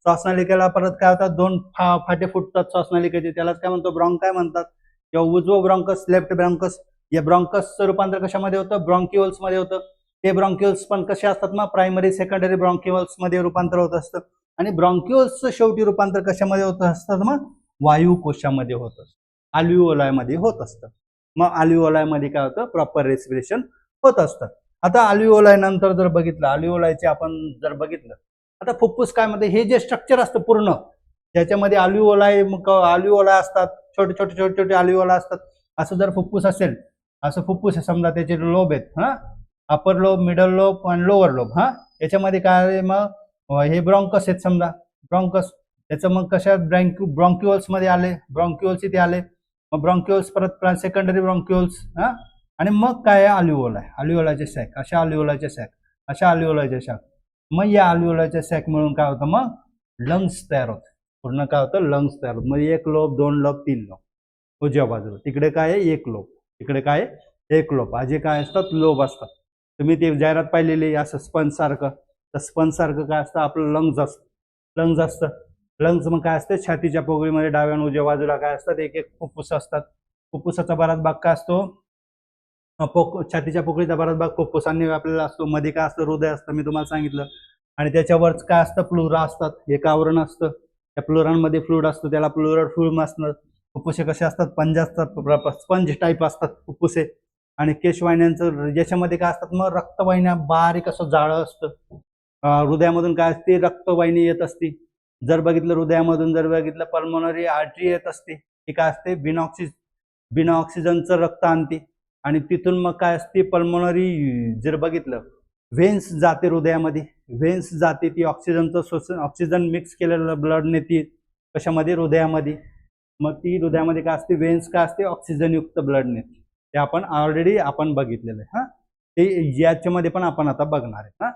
श्वासनलिकेला परत काय होतात, 2 फाटे फुटतात श्वासनलिकेचे, त्यालाच काय म्हणतो, ब्रॉन्काय म्हणतात, किंवा उजवं ब्रॉन्कस, लेफ्ट ब्रॉन्कस. या ब्रॉन्कसचं रूपांतर कशामध्ये होतं, ब्रॉन्क्युल्स मध्ये होतं. ते ब्रॉन्क्युल्स पण कसे असतात, मग प्रायमरी सेकंडरी ब्रॉन्क्युल्स मध्ये रूपांतर होत असतं. आणि ब्रॉन्क्युल्सचं शेवटी रूपांतर कशामध्ये होत असतं, मग वायुकोशामध्ये होत असतं, अल्व्हिओलायमध्ये होत असतं. मग अल्व्हिओलायमध्ये काय होतं, प्रॉपर रेस्पिरेशन होत असतं. आता अल्व्हिओलाय नंतर जर बघितलं, अल्व्हिओलायचे आपण जर बघितलं आता फुफ्फुस काय म्हणते, हे जे स्ट्रक्चर असतं पूर्ण ज्याच्यामध्ये अल्व्हिओला असतात, छोटे छोटे छोटे छोटे अल्व्हिओला असतात, असं जर फुफ्फुस असेल, असं फुफ्फुस समजा त्याचे लोब आहेत, अपर लोब, मिडल लोब आणि लोअर लोब. याच्यामध्ये काय मग हे ब्रॉन्कस आहेत समजा, ब्रॉन्कस त्याचं मग कशा ब्रॉन्क्युअल्स मध्ये आले, ब्रॉन्क्युअल्स इथे आले, मग ब्रॉन्क्युअल्स परत सेकंडरी ब्रॉन्क्युअल्स, आणि मग काय अल्व्हिओला, अल्व्हिओलाचे सॅक, अशा अल्व्हिओलाचे सॅक, अशा अल्व्हिओलाचे सॅक. मग या अल्व्हिओलाच्या सॅक मिळून काय होतं, मग लंग्स तयार होतं. पूर्ण काय होतं, लंग्स तयार होतं. म्हणजे 1 लोब, 2 लोब, 3 लोब उजव्या बाजूला. तिकडे काय आहे, 1 लोब, इकडे काय आहे, 1 लोब. असे काय असतात, लोब असतात. तुम्ही ते जाहिरात पाहिलेली असं स्पंज सारखं, तर स्पंज सारखं काय असतं, आपलं लंग्स असतं, लंग्स असतं. लंग्स मग काय असतं, छातीच्या पोकळीमध्ये डाव्या आणि उजव्या बाजूला काय असतात, एक एक फुफ्फुस असतात. फुफ्फुसाचा बराच भाग काय असतो, छातीच्या पोकळीचा बराच भाग फुफ्फुसांनी आपल्याला असतो. मध्ये काय असतं, हृदय असतं, मी तुम्हाला सांगितलं. आणि त्याच्यावरच काय असतं, प्लुरा असतात, एक आवरण असतं. त्या प्लुरांमध्ये फ्लुइड असतो, त्याला प्लुरल फ्लुइड असतं. फुफ्फुसे कसे असतात, पंज असतात, स्पंज टाईप असतात फुफ्फुसे. आणि केशवाहिन्यांचं ज्याच्यामध्ये काय असतात, मग रक्तवाहिन्या बारीक असं जाळं असतं. हृदयामधून काय असते, रक्तवाहिनी येत असते. जर बघितलं हृदयामधून, जर बघितलं पल्मोनरी आर्टरी येत असते, ती काय असते, बिना ऑक्सिजनचं रक्त आणते. आणि तिथून मग काय असते, पल्मोनरी जर बघितलं व्हेन्स जाते हृदयामध्ये, व्हेन्स जाते, ती ऑक्सिजनचं ऑक्सिजन मिक्स केलेलं ब्लडने ती कशामध्ये, हृदयामध्ये. मग ती हृदयामध्ये काय असते, व्हेन्स काय असते, ऑक्सिजनयुक्त ब्लडने. ते आपण ऑलरेडी बघितलेलं आहे. ते याच्यामध्ये पण आपण आता बघणार आहे.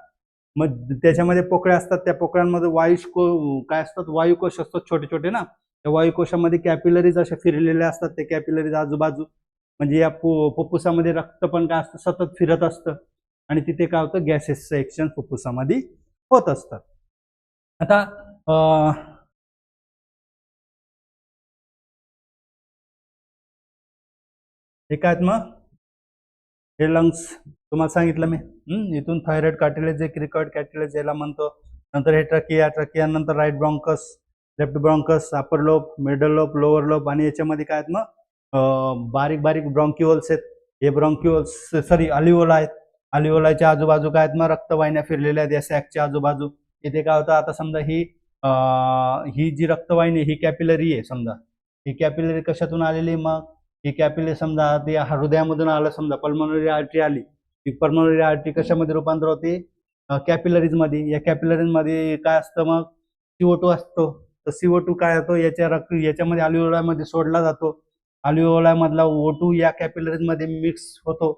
मग त्याच्यामध्ये पोकळ्या असतात, त्या पोकळ्यांमध्ये काय असतात, वायुकोश असतात छोटे छोटे ना. त्या वायुकोशामध्ये कॅपिलरीज अशा फिरलेल्या असतात, ते कॅपिलरीज आजूबाजू. म्हणजे या फुफ्फुसामध्ये रक्त पण काय असतं, सतत फिरत असतं. आणि तिथे काय होतं, गॅसेसचं एक्सचेंज फुफ्फुसामध्ये होत असतात. आता हे काय मग, हे लंग्स तुम्हाला सांगितलं मी. इथून थायरॉइड कार्टिलेज, एक रिकॉर्ड कार्टिलेज याला म्हणतो. नंतर हे ट्रकिया नंतर right bronchus, left bronchus, upper lobe, middle lobe, lower lobe. आणि याच्यामध्ये काय आहेत मग बारीक बारीक ब्रॉन्क्युअल्स आहेत. हे ब्रॉन्क्युअल्स अल्व्हिओला आहेत. अल्व्हिओलाच्या आजूबाजू काय आहेत मग रक्तवाहिन्या फिरलेल्या आहेत या सॅकच्या आजूबाजू. इथे काय होतं, आता समजा ही जी रक्तवाहिनी, ही कॅपिलरी आहे समजा. ही कॅपिलरी कशातून आलेली, मग ही कॅपिलरी समजा ती हृदयामधून आलं, समजा पल्मोनरी आर्टरी आली. ही पल्मोनरी आर्टरी कशामध्ये रूपांतर होते, कॅपिलरीज मध्ये. या कॅपिलरीज मध्ये काय असतं, मग CO2 असतो. तर CO2 काय होतो, याच्यामध्ये अल्व्हिओलामध्ये सोडला जातो. अल्व्हिओला मधला O2 या कॅपिलरीज मध्ये मिक्स होतो.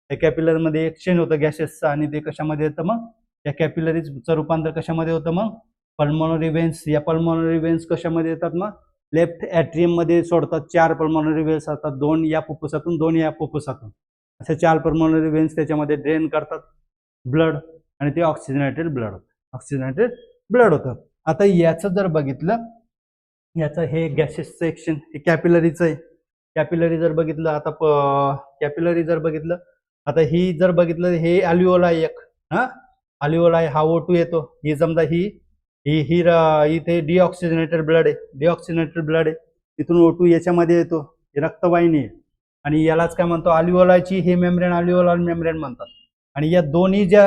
त्या कॅपिलरी मध्ये एक्सचेंज होतं गॅसेसचं, आणि ते कशामध्ये येतं, मग या कॅपिलरीजचं रूपांतर कशामध्ये होतं, मग पल्मोनरी वेन्स. या पल्मोनरी वेन्स कशामध्ये येतात, मग लेफ्ट ऍट्रियम मध्ये सोडतात. 4 पल्मोनरी वेन्स असतात, 2 या फुफ्फुसातून, 2 या फुफ्फुसातून. असे 4 पल्मोनरी वेन्स त्याच्यामध्ये ड्रेन करतात ब्लड, आणि ते ऑक्सिजनेटेड ब्लड होतं. आता याचं जर बघितलं, याचं हे गॅसेस सेक्शन, हे कॅपिलरीचं आहे. कॅपिलरी जर बघितलं, आता कॅपिलरी जर बघितलं, आता ही जर बघितलं, हे अल्व्हिओला एक, अल्व्हिओला हा O2 येतो. ही समजा ही इथे डिऑक्सिजनेटेड ब्लड आहे. तिथून O2 याच्यामध्ये येतो, ही रक्तवाहिनी आहे. आणि यालाच काय म्हणतो, अल्व्हिओलाची हे मेम्ब्रेन अल्व्हिओलार मेम्ब्रेन म्हणतात. आणि या दोन्ही ज्या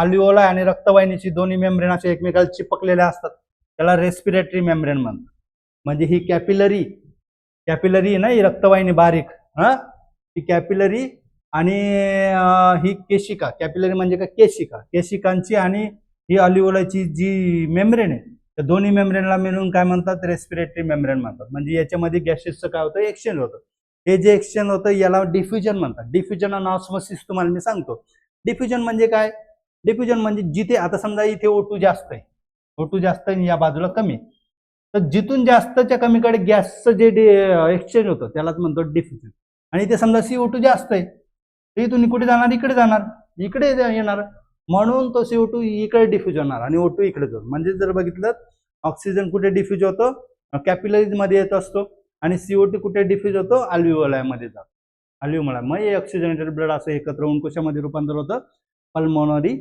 अल्व्हिओला आणि रक्तवाहिनीची दोन्ही मेम्ब्रेन असे एकमेकाला चिपकलेल्या असतात, त्याला रेस्पिरेटरी मेम्ब्रेन म्हणतात. म्हणजे ही कॅपिलरी ना, ही रक्तवाहिनी बारीक, ही कॅपिलरी. आणि ही केशिका, कॅपिलरी म्हणजे काय, केशिकांची. आणि ही अल्व्हिओलाची जी मेम्ब्रेन आहे, त्या दोन्ही मेम्ब्रेनला मिळून काय म्हणतात, रेस्पिरेटरी मेम्ब्रेन म्हणतात. म्हणजे याच्यामध्ये गॅसेसचं काय होतं, एक्सचेंज होतं. हे जे एक्सचेंज होतं याला डिफ्युजन म्हणतात. डिफ्युजन आणि ऑस्मोसिस तुम्हाला मी सांगतो. डिफ्युजन म्हणजे काय, डिफ्युजन म्हणजे जिथे, आता समजा इथे O2 जास्त आहे आणि या बाजूला कमी, तर जिथून जास्तच्या कमीकडे गॅसचं जे एक्सचेंज होतं त्यालाच म्हणतो डिफ्युजन. आणि इथे समजा CO2 जास्त आहे, तर इथून कुठे जाणार, इकडे येणार. म्हणून तो CO2 इकडे डिफ्यूज होणार आणि O2 इकडे जातो. म्हणजे जर बघितलं, ऑक्सिजन कुठे डिफ्यूज होतो, कॅपिलरीज मध्ये येत असतो. आणि CO2 कुठे डिफ्यूज होतो, अल्व्हिओलामध्ये जातो, अल्व्हिओला. मग हे ऑक्सिजनेटेड ब्लड असं एकत्र होऊन कशामध्ये रूपांतर होतं, पल्मोनरी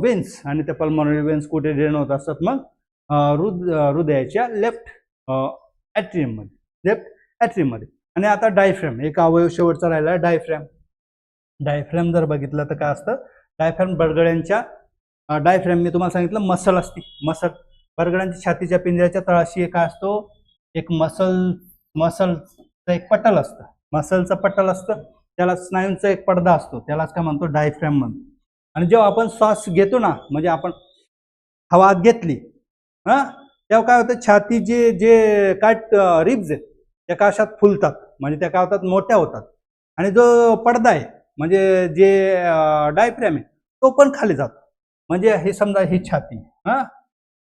वेन्स. आणि त्या पल्मोनरी वेन्स कुठे ड्रेन होत असतात, मग हृदयाच्या लेफ्ट ऍट्रियम मध्ये. आणि आता डायफ्रॅम, एक अवयव शेवटचा राहिला, डायफ्रॅम जर बघितलं तर काय असतं, डायफ्रॅम बडगड्यांच्या डायफ्रॅम मी तुम्हाला सांगितलं मसल असते. मसल बरगड्यांच्या छातीच्या पिंजऱ्याच्या तळाशी काय असतो, एक मसलचं एक पटल असतं. मसलचं पटल असतं, त्याला स्नायूंचा एक पडदा असतो, त्यालाच काय म्हणतो, डायफ्रॅम म्हणतो. आणि जेव्हा आपण श्वास घेतो ना, म्हणजे आपण हवा आत घेतली तेव्हा काय होतं, छाती जे जे काय रिब्स आहेत त्या काय अशात फुलतात, म्हणजे त्या काय होतात, मोठ्या होतात. आणि जो पडदा आहे म्हणजे जे डायफ्रॅम आहे तो पण खाली जातो. म्हणजे हे समजा ही छाती,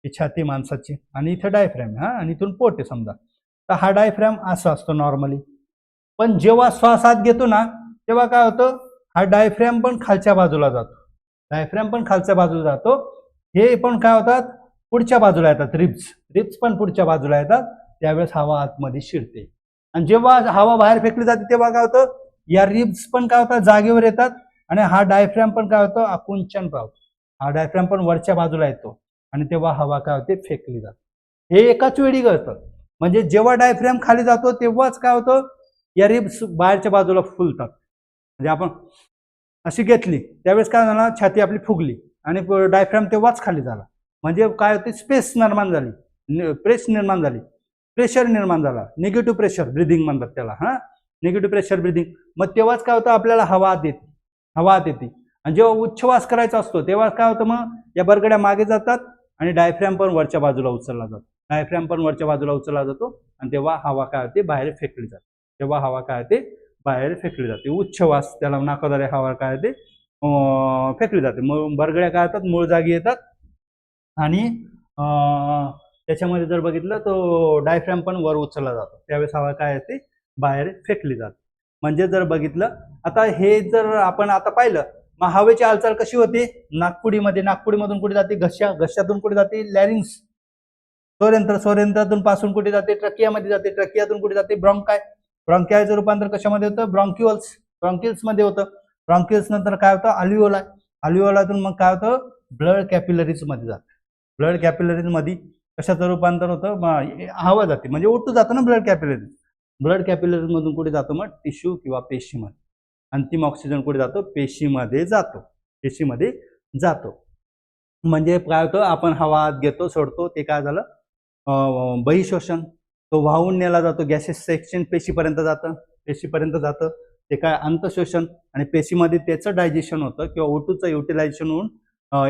ही छाती माणसाची, आणि इथे डायफ्रॅम आणि इथून पोट आहे समजा. तर हा डायफ्रॅम असा असतो नॉर्मली. पण जेव्हा श्वास आत घेतो ना तेव्हा काय होतं, हा डायफ्रॅम पण खालच्या बाजूला जातो. डायफ्रॅम पण खालच्या बाजूला जातो. हे पण काय होतात, पुढच्या बाजूला येतात. रिब्स पण पुढच्या बाजूला येतात. त्यावेळेस हवा आतमध्ये शिरते. आणि जेव्हा हवा बाहेर फेकली जाते तेव्हा काय होतं, या रिब्स पण काय होतात, जागेवर येतात. आणि हा डायफ्रॅम पण काय होतं, आकुंचन पावतो. हा डायफ्रॅम पण वरच्या बाजूला येतो आणि तेव्हा हवा काय होते, फेकली जाते. हे एकाच वेळी घडतं. म्हणजे जेव्हा डायफ्रॅम खाली जातो तेव्हाच काय होतं, या रिब्स बाहेरच्या बाजूला फुलतात. म्हणजे आपण अशी घेतली त्यावेळेस काय झालं, छाती आपली फुगली आणि डायफ्रॅम तेव्हाच खाली झाला. म्हणजे काय होते, स्पेस निर्माण झाली, प्रेशर निर्माण झाला. निगेटिव्ह प्रेशर ब्रिदिंग म्हणतात त्याला. Negative pressure breathing. मग तेव्हाच काय होतं, आपल्याला हवा आत येते. आणि जेव्हा उच्छ्वास करायचा असतो तेव्हा काय होतं, मग या बरगड्या मागे जातात आणि डायफ्रॅम पण वरच्या बाजूला उचलला जातो. आणि तेव्हा हवा काय होते, बाहेर फेकली जाते. उच्छ्वास, त्याला नाकाद्वारे हवा काय होते, फेकली जाते. मग बरगड्या काय होतात, मूळ जागी येतात. आणि त्याच्यामध्ये जर बघितलं तो डायफ्रॅम पण वर उचलला जातो. त्यावेळेस हवा काय येते, बाहेर फेकली जाते. म्हणजे जर बघितलं आता, हे जर आपण आता पाहिलं, मग हवेची हालचाल कशी होते, नाकपुडीमधून कुठे जाते, घशातून कुठे जाते, लॅरिंग्स, स्वरेंद्रातून पासून कुठे जाते, ट्रकियामध्ये जाते, ट्रकियातून कुठे जाते, ब्रॉन्कायचं रूपांतर कशामध्ये होतं, ब्रॉन्किल्स मध्ये होतं. ब्रॉन्किल्स नंतर काय होतं, अल्व्हिओलातून मग काय होतं, ब्लड कॅपिलरीज मध्ये जातं. ब्लड कॅपिलरीज मध्ये कशाचं रूपांतर होतं, हवा जाते, म्हणजे ओटू जातं ना ब्लड कॅपिलरीज मधून कुठे जातो, मग टिश्यू किंवा पेशीमध्ये. अंतिम ऑक्सिजन कुठे जातो, पेशीमध्ये जातो. म्हणजे काय होतं, आपण हवा आत घेतो, सोडतो, ते काय झालं, बहिःशोषण. तो वाहून नेला जातो, गॅसेस सेक्शन पेशीपर्यंत जातं. ते काय, अंतशोषण. आणि पेशीमध्ये त्याचं डायजेशन होतं किंवा ओटूचं युटिलायझेशन होऊन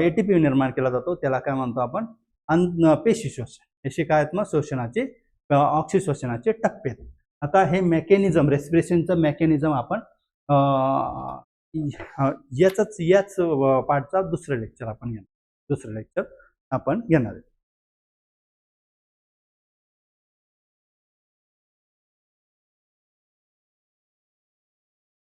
एटीपी निर्माण केला जातो. त्याला काय म्हणतो आपण, पेशी शोषण. असे काय आहेत, मग शोषणाचे, ऑक्सिशोषणाचे टप्पे. आता हे मेकॅनिझम, रेस्पिरेशनचं मेकॅनिझम आपण याच पार्टचा दुसरं लेक्चर आपण घेणार आहे.